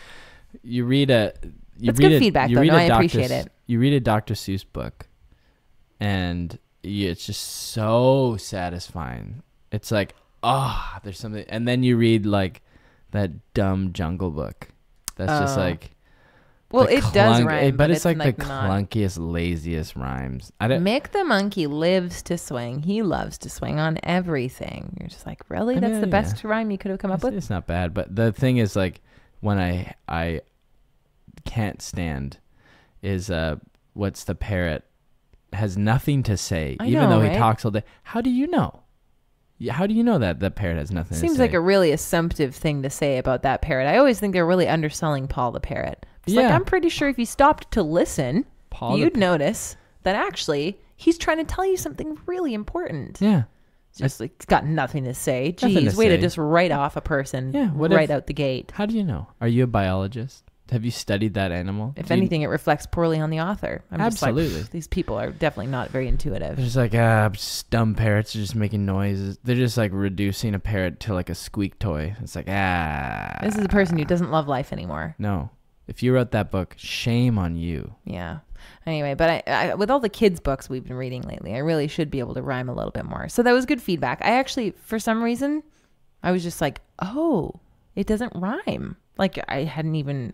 You read a. That's good feedback, though. No, I appreciate it. You read a Dr. Seuss book, and it's just so satisfying. It's like, there's something. And then you read like that dumb Jungle Book. That's just like. Well, it does rhyme, but it's like the clunkiest, laziest rhymes. Mick the monkey lives to swing. He loves to swing on everything. You're just like, really? That's the best rhyme you could have come up with? It's not bad, but the thing is, like, when I can't stand is what's the parrot has nothing to say, even though he talks all day. How do you know? How do you know that the parrot has nothing to say? Seems like a really assumptive thing to say about that parrot. I always think they're really underselling Paul the parrot. It's like, I'm pretty sure if you stopped to listen, you'd notice that actually he's trying to tell you something really important. Yeah. Just like, it's got nothing to say. Jeez, way to just write off a person right out the gate. How do you know? Are you a biologist? Have you studied that animal? If anything, it reflects poorly on the author. I'm absolutely. Just like, these people are definitely not very intuitive. They're just like, dumb parrots are just making noises. They're just like reducing a parrot to like a squeak toy. It's like, This is a person who doesn't love life anymore. No. If you wrote that book, shame on you. Yeah. Anyway, but I with all the kids' books we've been reading lately, I really should be able to rhyme a little bit more. So that was good feedback. I actually, for some reason, I was just like, it doesn't rhyme. Like it hadn't even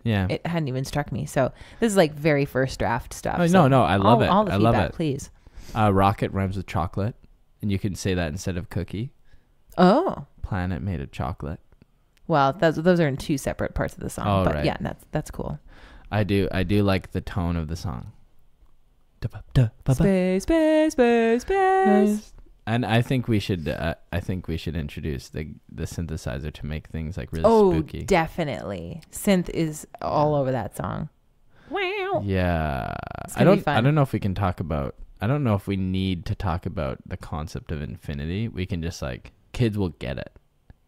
struck me. So this is like very first draft stuff. Oh, so no, I love it. All the I feedback, love it. Please. Rocket rhymes with chocolate, and you can say that instead of cookie. Oh. Planet made of chocolate. Well, those are in two separate parts of the song. But right. Yeah, that's cool. I do like the tone of the song. Space, space, space, space. And I think we should introduce the synthesizer to make things like really spooky. Oh, definitely. Synth is all over that song. Wow. Yeah. I don't know if we can talk about. I don't know if we need to talk about the concept of infinity. We can just like kids will get it.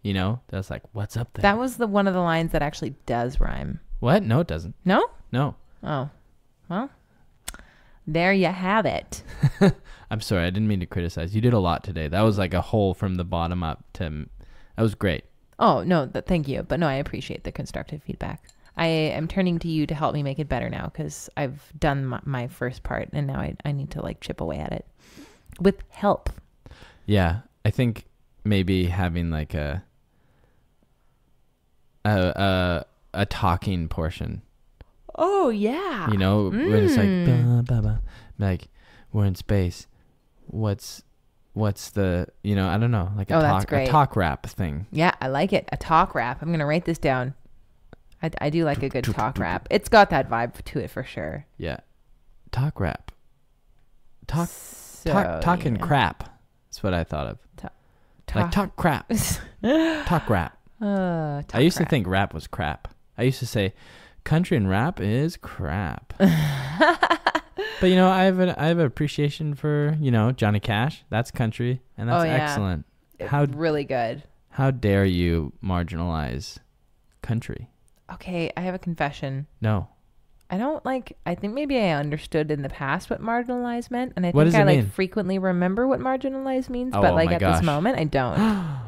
You know, that's like, what's up there? That was one of the lines that actually does rhyme. What? No, it doesn't. No? No. Oh, well, there you have it. I'm sorry. I didn't mean to criticize. You did a lot today. That was like a whole from the bottom up that was great. Oh, no, thank you. But no, I appreciate the constructive feedback. I am turning to you to help me make it better now because I've done my first part and now I need to like chip away at it with help. Yeah. I think maybe having like a talking portion. Oh yeah. You know, when it's like bah, bah, bah, like we're in space. What's the, you know, I don't know, like a talk rap thing. Yeah, I like it. A talk rap. I'm gonna write this down. I do like a good talk rap. It's got that vibe to it for sure. Yeah. Talk rap. Talking crap. That's what I thought of. Talk crap. Talk rap. I used to think rap was crap. I used to say country and rap is crap. But you know, I have an appreciation for, you know, Johnny Cash. That's country, and that's excellent. Really good. How dare you marginalize country? Okay, I have a confession. No. I think maybe I understood in the past what marginalized meant, and I think I frequently remember what marginalized means, but like at this moment I don't.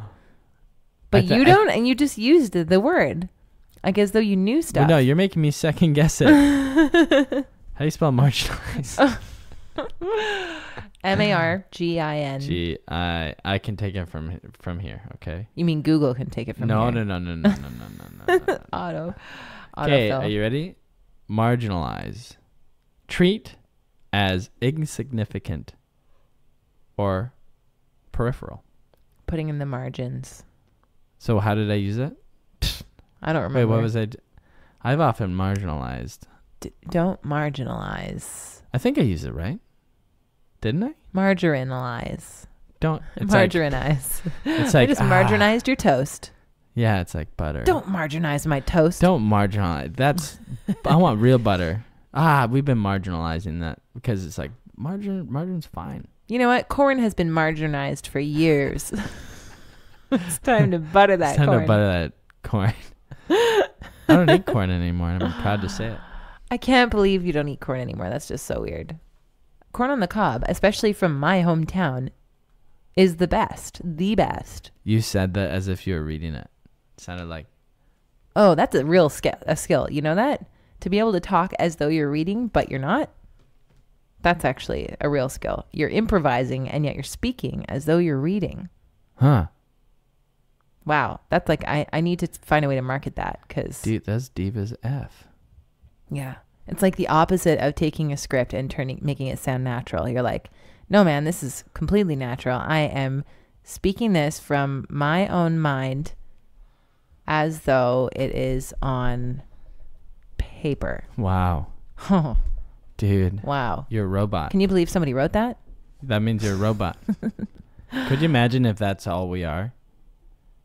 But you don't, and you just used the word. Like as though you knew stuff. Well, no, you're making me second guess it. How do you spell marginalized? MARGIN. I can take it from here, okay? You mean Google can take it from here? No. Auto. Okay, are you ready? Marginalize. Treat as insignificant or peripheral. Putting in the margins. So how did I use it? I don't remember. Wait, what was I? I've often marginalized. Don't marginalize. I think I used it right. Didn't I? Margarinize. Don't. Margarinize. It's like I just marginalized your toast. Yeah, it's like butter. Don't marginalize my toast. Don't marginalize. That's. I want real butter. We've been marginalizing that because it's like margarine's fine. You know what? Corn has been marginalized for years. It's time to butter that corn. It's time to butter that corn. I don't eat corn anymore, and I'm proud to say it. I can't believe you don't eat corn anymore. That's just so weird. Corn on the cob, especially from my hometown, is the best. The best. You said that as if you were reading it. It sounded like Oh, that's a real skill. You know that? To be able to talk as though you're reading, but you're not. That's actually a real skill. You're improvising and yet you're speaking as though you're reading. Huh. Wow. That's like, I need to find a way to market that because... Dude, that's deep as F. Yeah. It's like the opposite of taking a script and making it sound natural. You're like, no, man, this is completely natural. I am speaking this from my own mind as though it is on paper. Wow. Oh. Dude. Wow. You're a robot. Can you believe somebody wrote that? That means you're a robot. Could you imagine if that's all we are?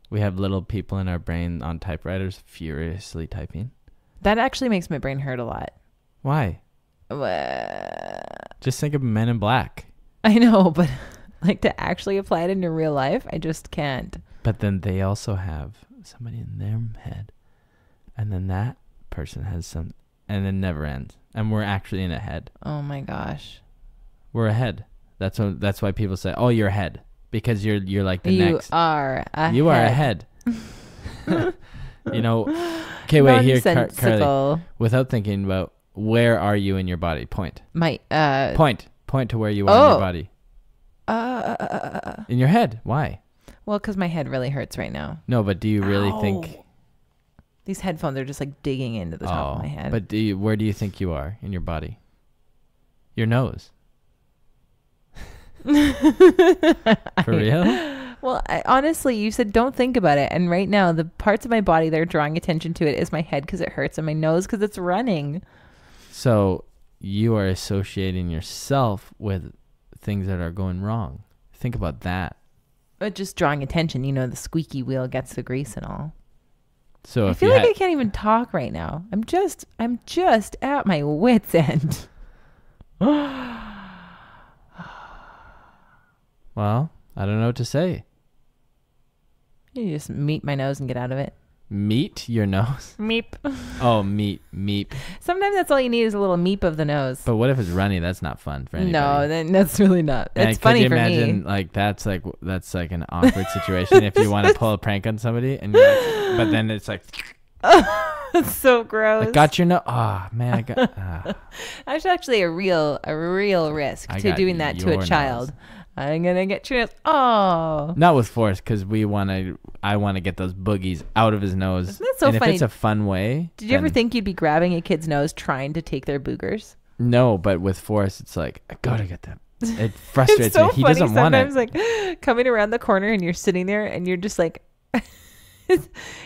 We have little people in our brain on typewriters furiously typing. That actually makes my brain hurt a lot. Why? Just think of Men in Black. I know, but like to actually apply it into real life, I just can't. But then they also have somebody in their head. And then that person has some... And it never ends. And we're actually in a head. Oh my gosh. We're ahead. That's why people say, "Oh, you're ahead," because you're like the next. You are ahead. You are ahead. You know. Okay, wait here, Carly. Without thinking about where are you in your body? Point. Point to where you are in your body. In your head. Why? Well, because my head really hurts right now. No, but do you really think? These headphones are just like digging into the top of my head. But where do you think you are in your body? Your nose. For real? Well, honestly, you said don't think about it. And right now, the parts of my body that are drawing attention to it is my head because it hurts and my nose because it's running. So you are associating yourself with things that are going wrong. Think about that. But just drawing attention, the squeaky wheel gets the grease and all. So I feel like I can't even talk right now. I'm just at my wit's end. Well, I don't know what to say. You just meet my nose and get out of it. Meet your nose? Meep. Oh, meep. Sometimes that's all you need is a little meep of the nose. But what if it's runny? That's not fun for anybody. No, that's really not. It's funny for me. Could you imagine like that's like an awkward situation if you want to pull a prank on somebody and you're like, but then it's like it's so gross. I got your nose. Oh man, I got. That's actually a real risk to doing that to a child. Nose. I'm gonna get your nose. Oh, not with force because I want to get those boogies out of his nose. Isn't that so funny? If it's a fun way. Did you ever think you'd be grabbing a kid's nose trying to take their boogers? No, but with force, it's like I gotta get them. It frustrates me. He doesn't want it. Sometimes, like coming around the corner and you're sitting there and you're just like.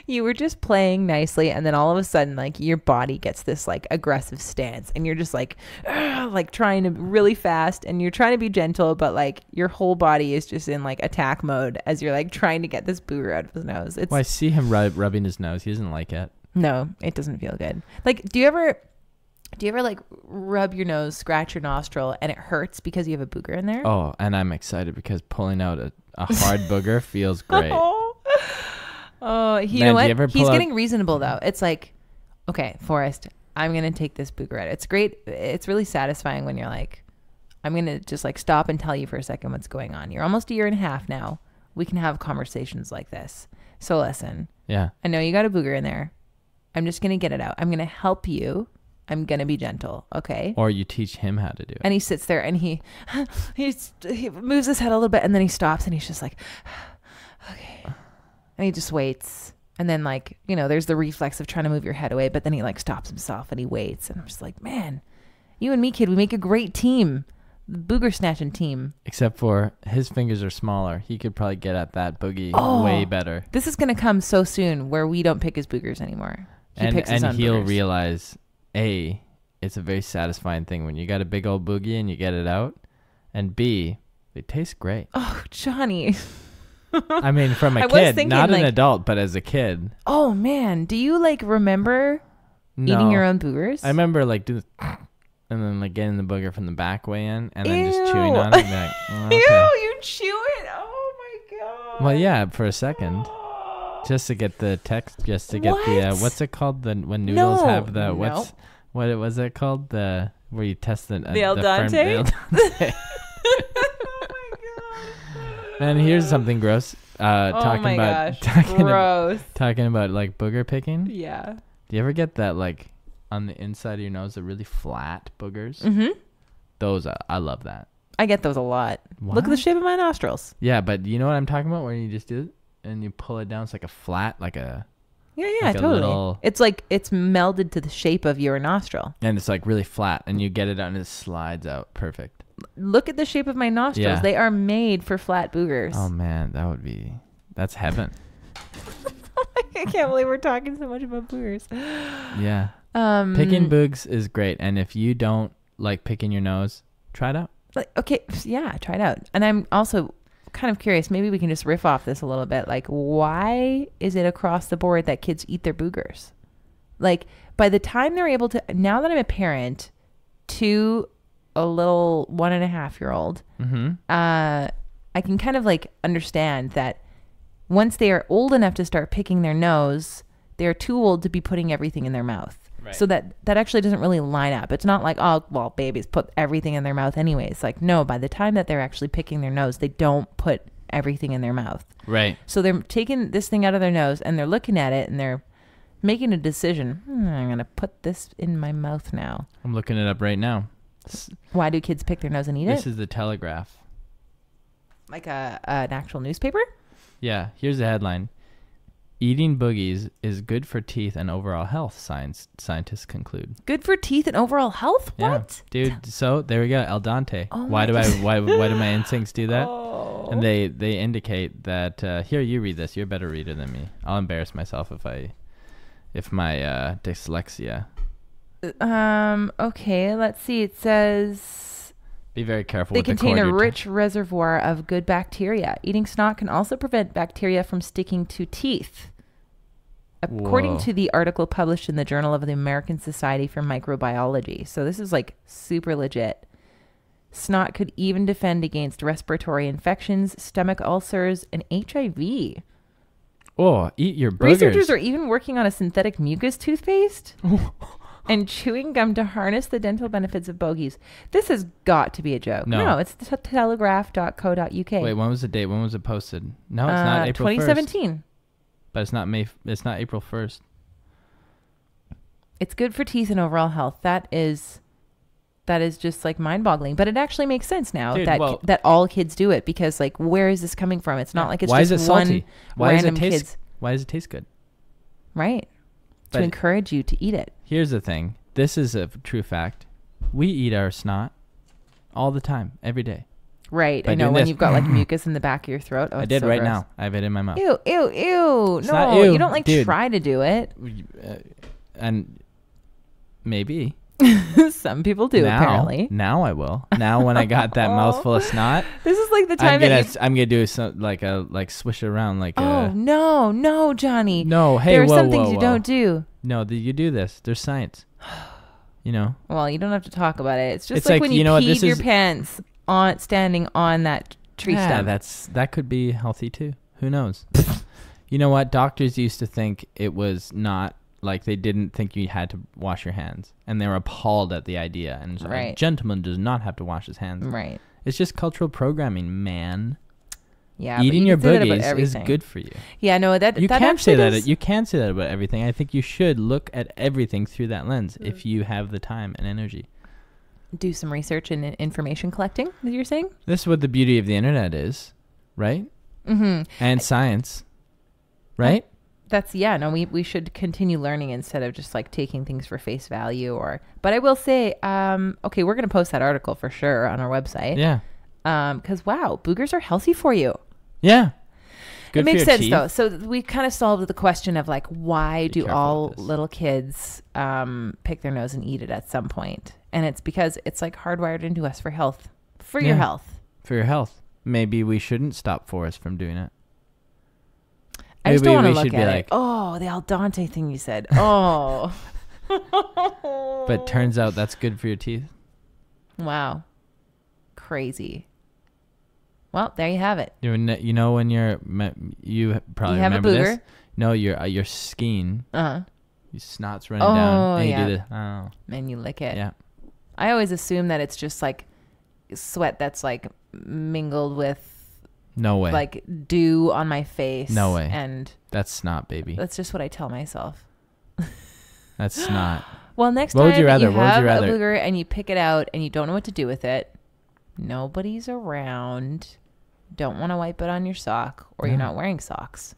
You were just playing nicely and then all of a sudden like your body gets this like aggressive stance and you're just like trying to really fast and you're trying to be gentle but like your whole body is just in like attack mode as you're like trying to get this booger out of his nose. I see him rubbing his nose. He doesn't like it. No, it doesn't feel good. Like do you ever like rub your nose, scratch your nostril and it hurts because you have a booger in there? Oh, and I'm excited because pulling out a hard booger feels great. Oh, you know what? He's getting reasonable though. It's like, okay, Forrest, I'm going to take this booger out. It's great. It's really satisfying when you're like, I'm going to just like stop and tell you for a second what's going on. You're almost a year and a half now. We can have conversations like this. So listen. Yeah. I know you got a booger in there. I'm just going to get it out. I'm going to help you. I'm going to be gentle. Okay. Or you teach him how to do it. And he sits there and he moves his head a little bit and then he stops and he's just like, okay. And he just waits. And then like, there's the reflex of trying to move your head away, but then he like stops himself and he waits. And I'm just like, man, you and me, kid, we make a great team. The booger snatching team. Except for his fingers are smaller. He could probably get at that boogie way better. This is going to come so soon where we don't pick his boogers anymore. He picks his own he'll boogers. Realize, A, it's a very satisfying thing when you got a big old boogie and you get it out. And B, they taste great. Oh, Johnny. I mean, from a kid, not an adult, but as a kid. Oh man, do you like remember eating your own boogers? I remember like doing, and then like getting the booger from the back way in, and then just chewing on it. And be like, oh, okay. Ew, you chew it? Oh my god. Well, yeah, for a second, just to get the text, just to get the what's it called? When noodles have the what was it called? The where you test the Al Dente. And here's something gross. talking about talking about like booger picking. Yeah. Do you ever get that like on the inside of your nose, the really flat boogers? Mm-hmm. Those I love that. I get those a lot. What? Look at the shape of my nostrils. Yeah, but you know what I'm talking about? Where you just do it and you pull it down. It's like a flat, like a like totally. It's like it's melded to the shape of your nostril, and it's like really flat, and you get it out and it slides out perfect. Look at the shape of my nostrils. Yeah. They are made for flat boogers. Oh man, that's heaven. I can't believe we're talking so much about boogers. Yeah. Picking boogs is great, and if you don't like picking your nose, try it out. Okay, yeah, try it out. And I'm also kind of curious, maybe we can just riff off this a little bit. Like, why is it across the board that kids eat their boogers? Like, by the time they're able to, now that I'm a parent to a little 1.5-year-old, I can kind of like understand that once they are old enough to start picking their nose, they're too old to be putting everything in their mouth. Right. So that actually doesn't really line up. It's not like, oh, well, babies put everything in their mouth anyways. Like, no, by the time that they're actually picking their nose, they don't put everything in their mouth. Right. So they're taking this thing out of their nose and they're looking at it and they're making a decision. I'm going to put this in my mouth now. I'm looking it up right now. Why do kids pick their nose and eat it? This is the Telegraph. Like an actual newspaper? Yeah. Here's the headline. Eating boogies is good for teeth and overall health, scientists conclude. Good for teeth and overall health? What? Yeah, dude, so there we go. Al Dente. Oh why do my instincts do that? Oh. And they indicate that here, you read this. You're a better reader than me. I'll embarrass myself if my dyslexia. Okay, let's see. It says be very careful they with the contain a rich reservoir of good bacteria. Eating snot can also prevent bacteria from sticking to teeth. According to the article published in the Journal of the American Society for Microbiology. So this is like super legit. Snot could even defend against respiratory infections, stomach ulcers, and HIV. Oh, eat your boogers. Researchers are even working on a synthetic mucus toothpaste. And chewing gum to harness the dental benefits of bogies. This has got to be a joke. No, it's telegraph.co.uk. Wait, when was the date? When was it posted? No, it's not April 2017. 1st. But it's not May. It's not April 1st. It's good for teeth and overall health. That is just like mind-boggling. But it actually makes sense now. Dude, that all kids do it, because like, where is this coming from? It's not like it's just one random kids. Why does it taste good? Right. To encourage you to eat it. Here's the thing. This is a true fact. We eat our snot all the time, every day. Right. I know when you've got like mucus in the back of your throat. Oh, I did so right gross. Now. I have it in my mouth. Ew. No, you don't try to do it. And maybe. Some people do, apparently. Now I will. Now when I got that mouthful of snot. This is like the time I'm gonna do some like swish it around like. Oh no, Johnny. No, hey, there are some things you don't do. No, you do this. There's science. You know. Well, you don't have to talk about it. It's just like when you peed your pants on standing on that tree stump. That could be healthy too. Who knows? You know what? Doctors used to think it was not. Like, they didn't think you had to wash your hands, and they were appalled at the idea. And so a gentleman does not have to wash his hands. Right. It's just cultural programming, man. Yeah. Eating your boogies is good for you. Yeah. No. You can't say that. You can't say that about everything. I think you should look at everything through that lens if you have the time and energy. Do some research and information collecting, as you're saying. This is what the beauty of the internet is, right? Mm-hmm. And science, right? We should continue learning instead of just like taking things for face value. But I will say, okay, we're going to post that article for sure on our website. Yeah. Because wow, boogers are healthy for you. Yeah. Good. It makes sense teeth. Though. So we kind of solved the question of like, why do all little kids pick their nose and eat it at some point? And it's because it's like hardwired into us for health, your health. For your health. Maybe we shouldn't stop Forrest from doing it. I just don't want to look at it. Oh, the Al Dente thing you said. Oh. But turns out that's good for your teeth. Wow. Crazy. Well, there you have it. You know when you probably remember this. No, your skein. Your snot's running down. And you do this. Oh. And you lick it. Yeah. I always assume that it's just like sweat that's like mingled with No way. Like dew on my face. No way. And that's snot, baby. That's just what I tell myself. That's snot. Well, next time you have a booger and you pick it out and you don't know what to do with it, nobody's around, don't want to wipe it on your sock, or you're not wearing socks.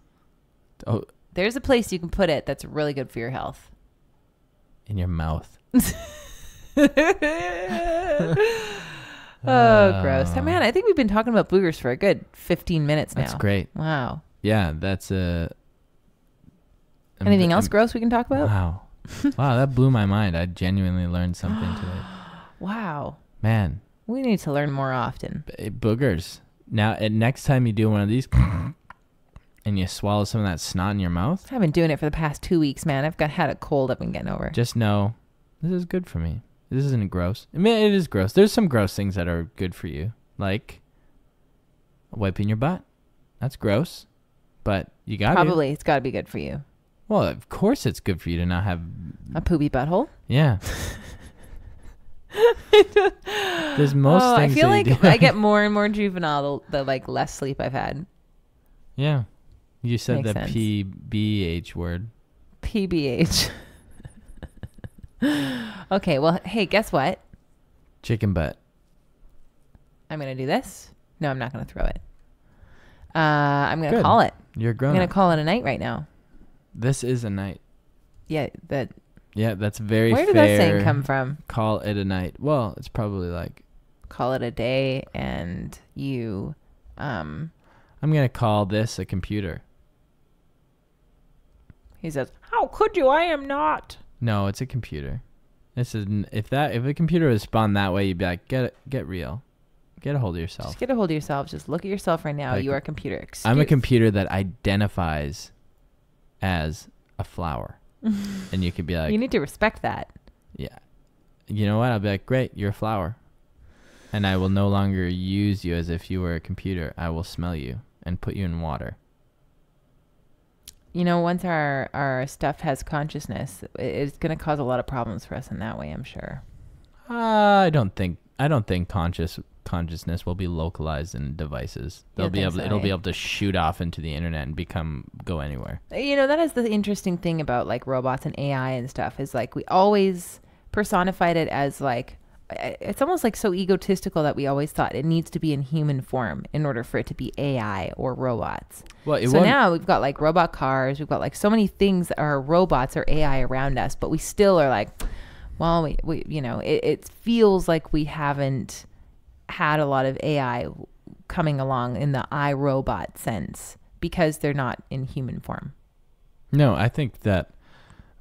Oh, there's a place you can put it that's really good for your health. In your mouth. Oh, gross. Oh, man, I think we've been talking about boogers for a good 15 minutes now. That's great. Wow. Yeah, that's anything else gross we can talk about? Wow. Wow, that blew my mind. I genuinely learned something today. Wow. Man. We need to learn more often. Boogers. Now, next time you do one of these and you swallow some of that snot in your mouth. I've been doing it for the past 2 weeks, man. I've had a cold I've been getting over. Just know this is good for me. This isn't gross. I mean, it is gross. There's some gross things that are good for you, like wiping your butt. That's gross, but you got Probably it's got to be good for you. Well, of course it's good for you to not have a poopy butthole. Yeah. There's most things. I feel like I get more and more juvenile the like less sleep I've had. Yeah. You said Makes the sense. PBH word. PBH. Okay, well, hey, guess what? Chicken butt. I'm going to do this. No, I'm not going to throw it. I'm going to call it. You're grown. I'm going to call it a night right now. This is a night. Yeah, that's very fair. Where did that saying come from? Call it a night. Well, it's probably like call it a day, and you I'm going to call this a computer. He says, "How could you? I am not." No, it's a computer. This is if a computer was spun that way, you'd be like, get real. Get a hold of yourself. Just get a hold of yourself. Just look at yourself right now. Like, you are a computer. I'm a computer that identifies as a flower. And you could be like... You need to respect that. Yeah. You know what? I'll be like, great, you're a flower. And I will no longer use you as if you were a computer. I will smell you and put you in water. You know, once our stuff has consciousness, it's going to cause a lot of problems for us in that way, I'm sure. I don't think consciousness will be localized in devices. It'll be able to shoot off into the internet and go anywhere. You know, that is the interesting thing about like robots and AI and stuff, is like we always personified it as like, it's almost like so egotistical that we always thought it needs to be in human form in order for it to be AI or robots. Well, so now we've got like robot cars, we've got like so many things that are robots or AI around us, but we still are like, well, we you know, it feels like we haven't had a lot of AI coming along in the iRobot sense because they're not in human form. No, I think that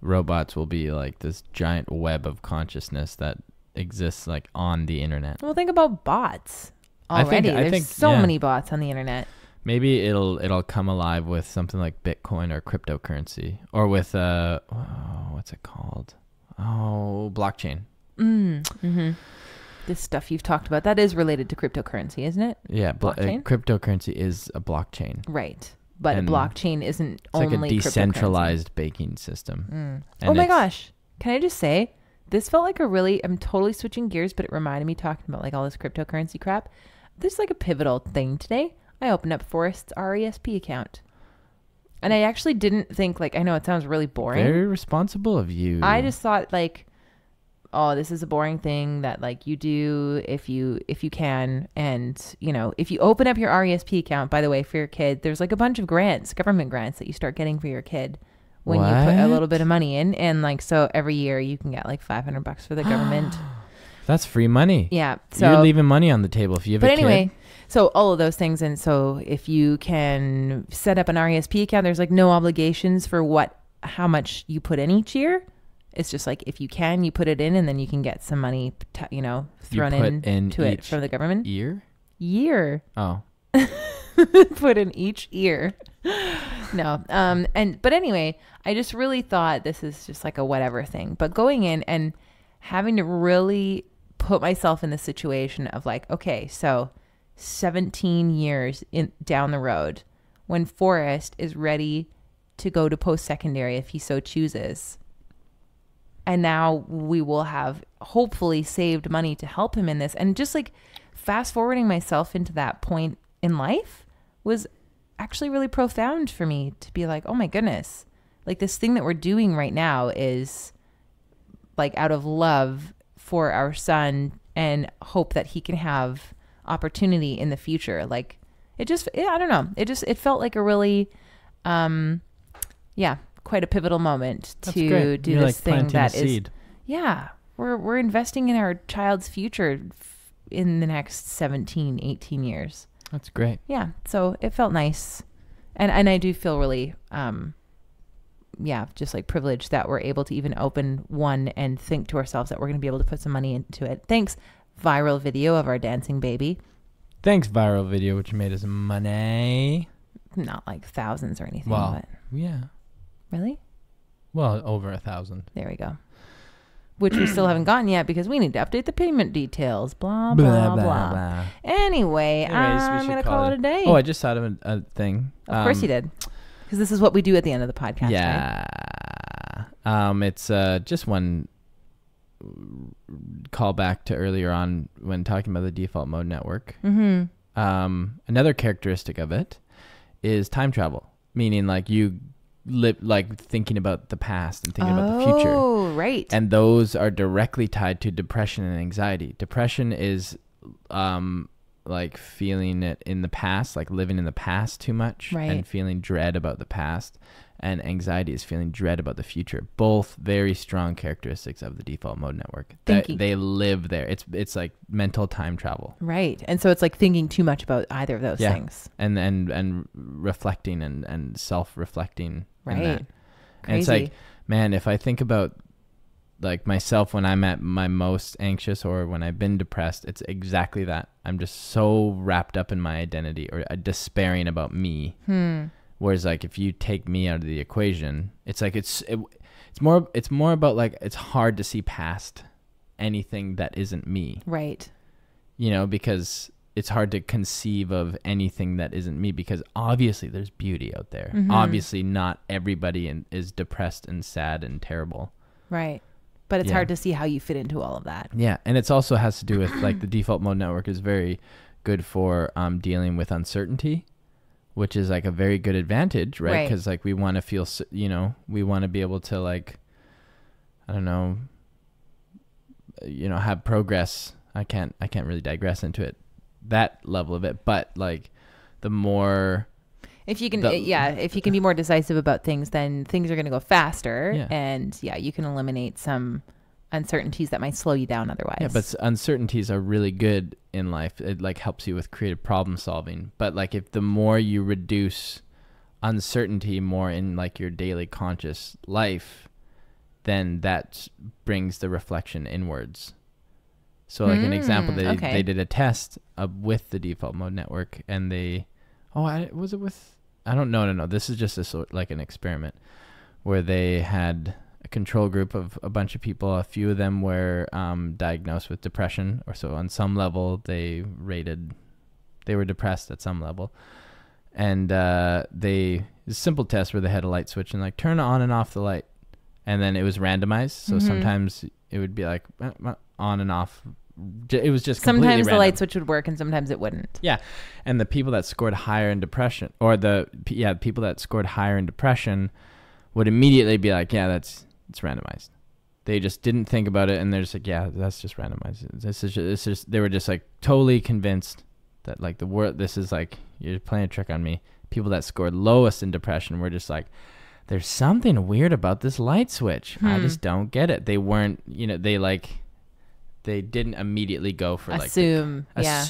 robots will be like this giant web of consciousness that exists like on the internet. Well, think about bots already. There's so many bots on the internet. Maybe it'll come alive with something like Bitcoin or cryptocurrency, or with what's it called? Oh, blockchain. Mm-hmm. This stuff you've talked about, that is related to cryptocurrency, isn't it? Yeah, cryptocurrency is a blockchain. Right. But a blockchain isn't it's only like a decentralized banking system. Oh my gosh. Can I just say, this felt like I'm totally switching gears, but it reminded me talking about like all this cryptocurrency crap. There's like a pivotal thing today. I opened up Forrest's RESP account. And I actually didn't think, like, I know it sounds really boring. Very responsible of you. I just thought like, oh, this is a boring thing that like you do if you can. And, you know, if you open up your RESP account, by the way, for your kid, there's like a bunch of grants, government grants that you start getting for your kid when you put a little bit of money in. And like, so every year you can get like $500 for the government. That's free money. Yeah. So you're leaving money on the table if you have a kid. But anyway, so all of those things. And so if you can set up an RESP account, there's like no obligations for how much you put in each year. It's just like, if you can, you put it in, and then you can get some money, thrown into it from the government. Year. Oh. Put in each year. No. But anyway, I just really thought this is just like a whatever thing. But going in and having to really put myself in the situation of like, okay, so 17 years down the road, when Forrest is ready to go to post-secondary if he so chooses, and now we will have hopefully saved money to help him in this, and just like fast forwarding myself into that point in life, was actually really profound for me to be like, oh my goodness, like this thing that we're doing right now is like out of love for our son and hope that he can have opportunity in the future. Like it just, I don't know. It felt like a really, quite a pivotal moment to do this thing that is, seed. Yeah, we're investing in our child's future in the next 17, 18 years. That's great. Yeah. So it felt nice. And I do feel really, just like privileged that we're able to even open one and think to ourselves that we're going to be able to put some money into it. Thanks, viral video of our dancing baby. Thanks, viral video, which made us money. Not like thousands or anything. Well, but yeah. Really? Well, over 1,000. There we go. Which we still haven't gotten yet because we need to update the payment details. Blah, blah, blah. Anyways, I'm going to call it a day. Oh, I just thought of a thing. Of course you did. Because this is what we do at the end of the podcast, yeah. Right? It's just one callback to earlier on when talking about the default mode network. Mm-hmm. Another characteristic of it is time travel, meaning like you live like thinking about the past and thinking about the future. Oh, right. And those are directly tied to depression and anxiety. Depression is like feeling it in the past, like living in the past too much, right, and feeling dread about the past. And anxiety is feeling dread about the future. Both very strong characteristics of the default mode network. They live there. It's like mental time travel. Right. And so it's like thinking too much about either of those things. And reflecting and self-reflecting. Right. In that. Crazy. And it's like, man, if I think about like myself when I'm at my most anxious or when I've been depressed, it's exactly that. I'm just so wrapped up in my identity or despairing about me. Whereas like if you take me out of the equation, it's like it's more about like it's hard to see past anything that isn't me. Right. You know, because it's hard to conceive of anything that isn't me because obviously there's beauty out there. Mm-hmm. Obviously not everybody is depressed and sad and terrible. Right. But it's hard to see how you fit into all of that. Yeah. And it also has to do with like the default mode network is very good for dealing with uncertainty, which is like a very good advantage, right? Because like we want to feel, you know, we want to be able to like, I don't know, you know, have progress. I can't really digress into it, that level of it, but like the more, if you can, if you can be more decisive about things, then things are going to go faster, and you can eliminate some uncertainties that might slow you down otherwise. Yeah, but uncertainties are really good in life. It like helps you with creative problem solving. But like if the more you reduce uncertainty more in like your daily conscious life, then that brings the reflection inwards. So like an example, they did a test with the default mode network, and I don't know. This is just a sort like an experiment where they had a control group of a bunch of people. A few of them were diagnosed with depression, or so on some level they were depressed at some level. And it's a simple test where they had a light switch and like turn on and off the light. And then it was randomized. So sometimes it would be like on and off. It was just completely sometimes random. The light switch would work and sometimes it wouldn't. Yeah. And the people that scored higher in depression, or people that scored higher in depression would immediately be like, yeah, it's randomized. They just didn't think about it, and they're just like, yeah, that's just randomized. This is they were just like totally convinced that like the word, this is like, you're playing a trick on me. People that scored lowest in depression were just like, there's something weird about this light switch. I just don't get it. They weren't, you know, they didn't immediately go for assume. Yeah,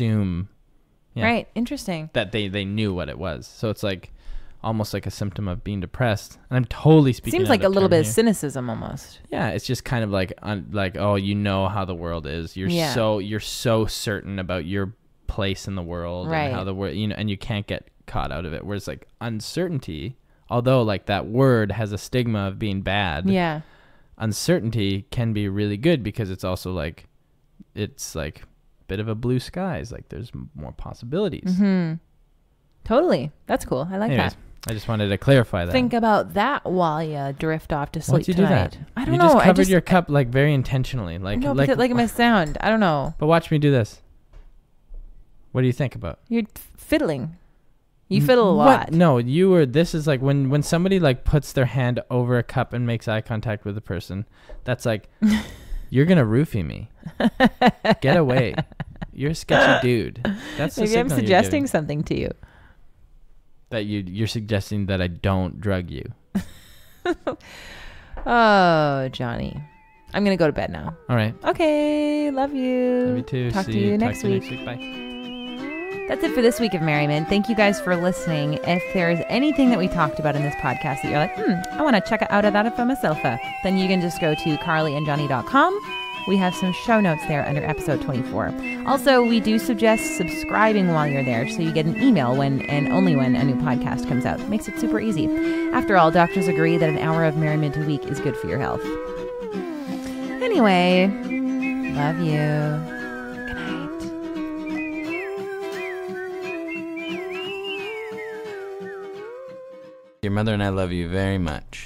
right. Interesting. That they knew what it was. So it's like almost like a symptom of being depressed. And I'm totally speaking. Seems like a little bit of cynicism almost. Yeah, it's just kind of like oh, you know how the world is. You're so certain about your place in the world, right, and how the world, you know, and you can't get caught out of it. Whereas like uncertainty, although like that word has a stigma of being bad, uncertainty can be really good because it's also like, it's like a bit of a blue skies. Like there's more possibilities. Mm-hmm. Totally. That's cool. I like that. I just wanted to clarify that. Think about that while you drift off to sleep Once you tonight. Do that? I don't you know. Just covered your cup like very intentionally. Like it must sound. I don't know. But watch me do this. What do you think about? You're fiddling. You fiddle a lot. No, this is like when somebody like puts their hand over a cup and makes eye contact with a person, that's like, you're going to roofie me. Get away. You're a sketchy dude. That's the Maybe I'm signal suggesting something to you. That you're suggesting that I don't drug you. Oh, Johnny. I'm going to go to bed now. All right. Okay. Love you. Love you too. Talk to you next week. Bye. That's it for this week of Merriment. Thank you guys for listening. If there's anything that we talked about in this podcast that you're like, I want to check out of that for myself, then you can just go to carlyandjohnny.com. We have some show notes there under episode 24. Also, we do suggest subscribing while you're there so you get an email when and only when a new podcast comes out. It makes it super easy. After all, doctors agree that an hour of merriment a week is good for your health. Anyway, love you. Your mother and I love you very much.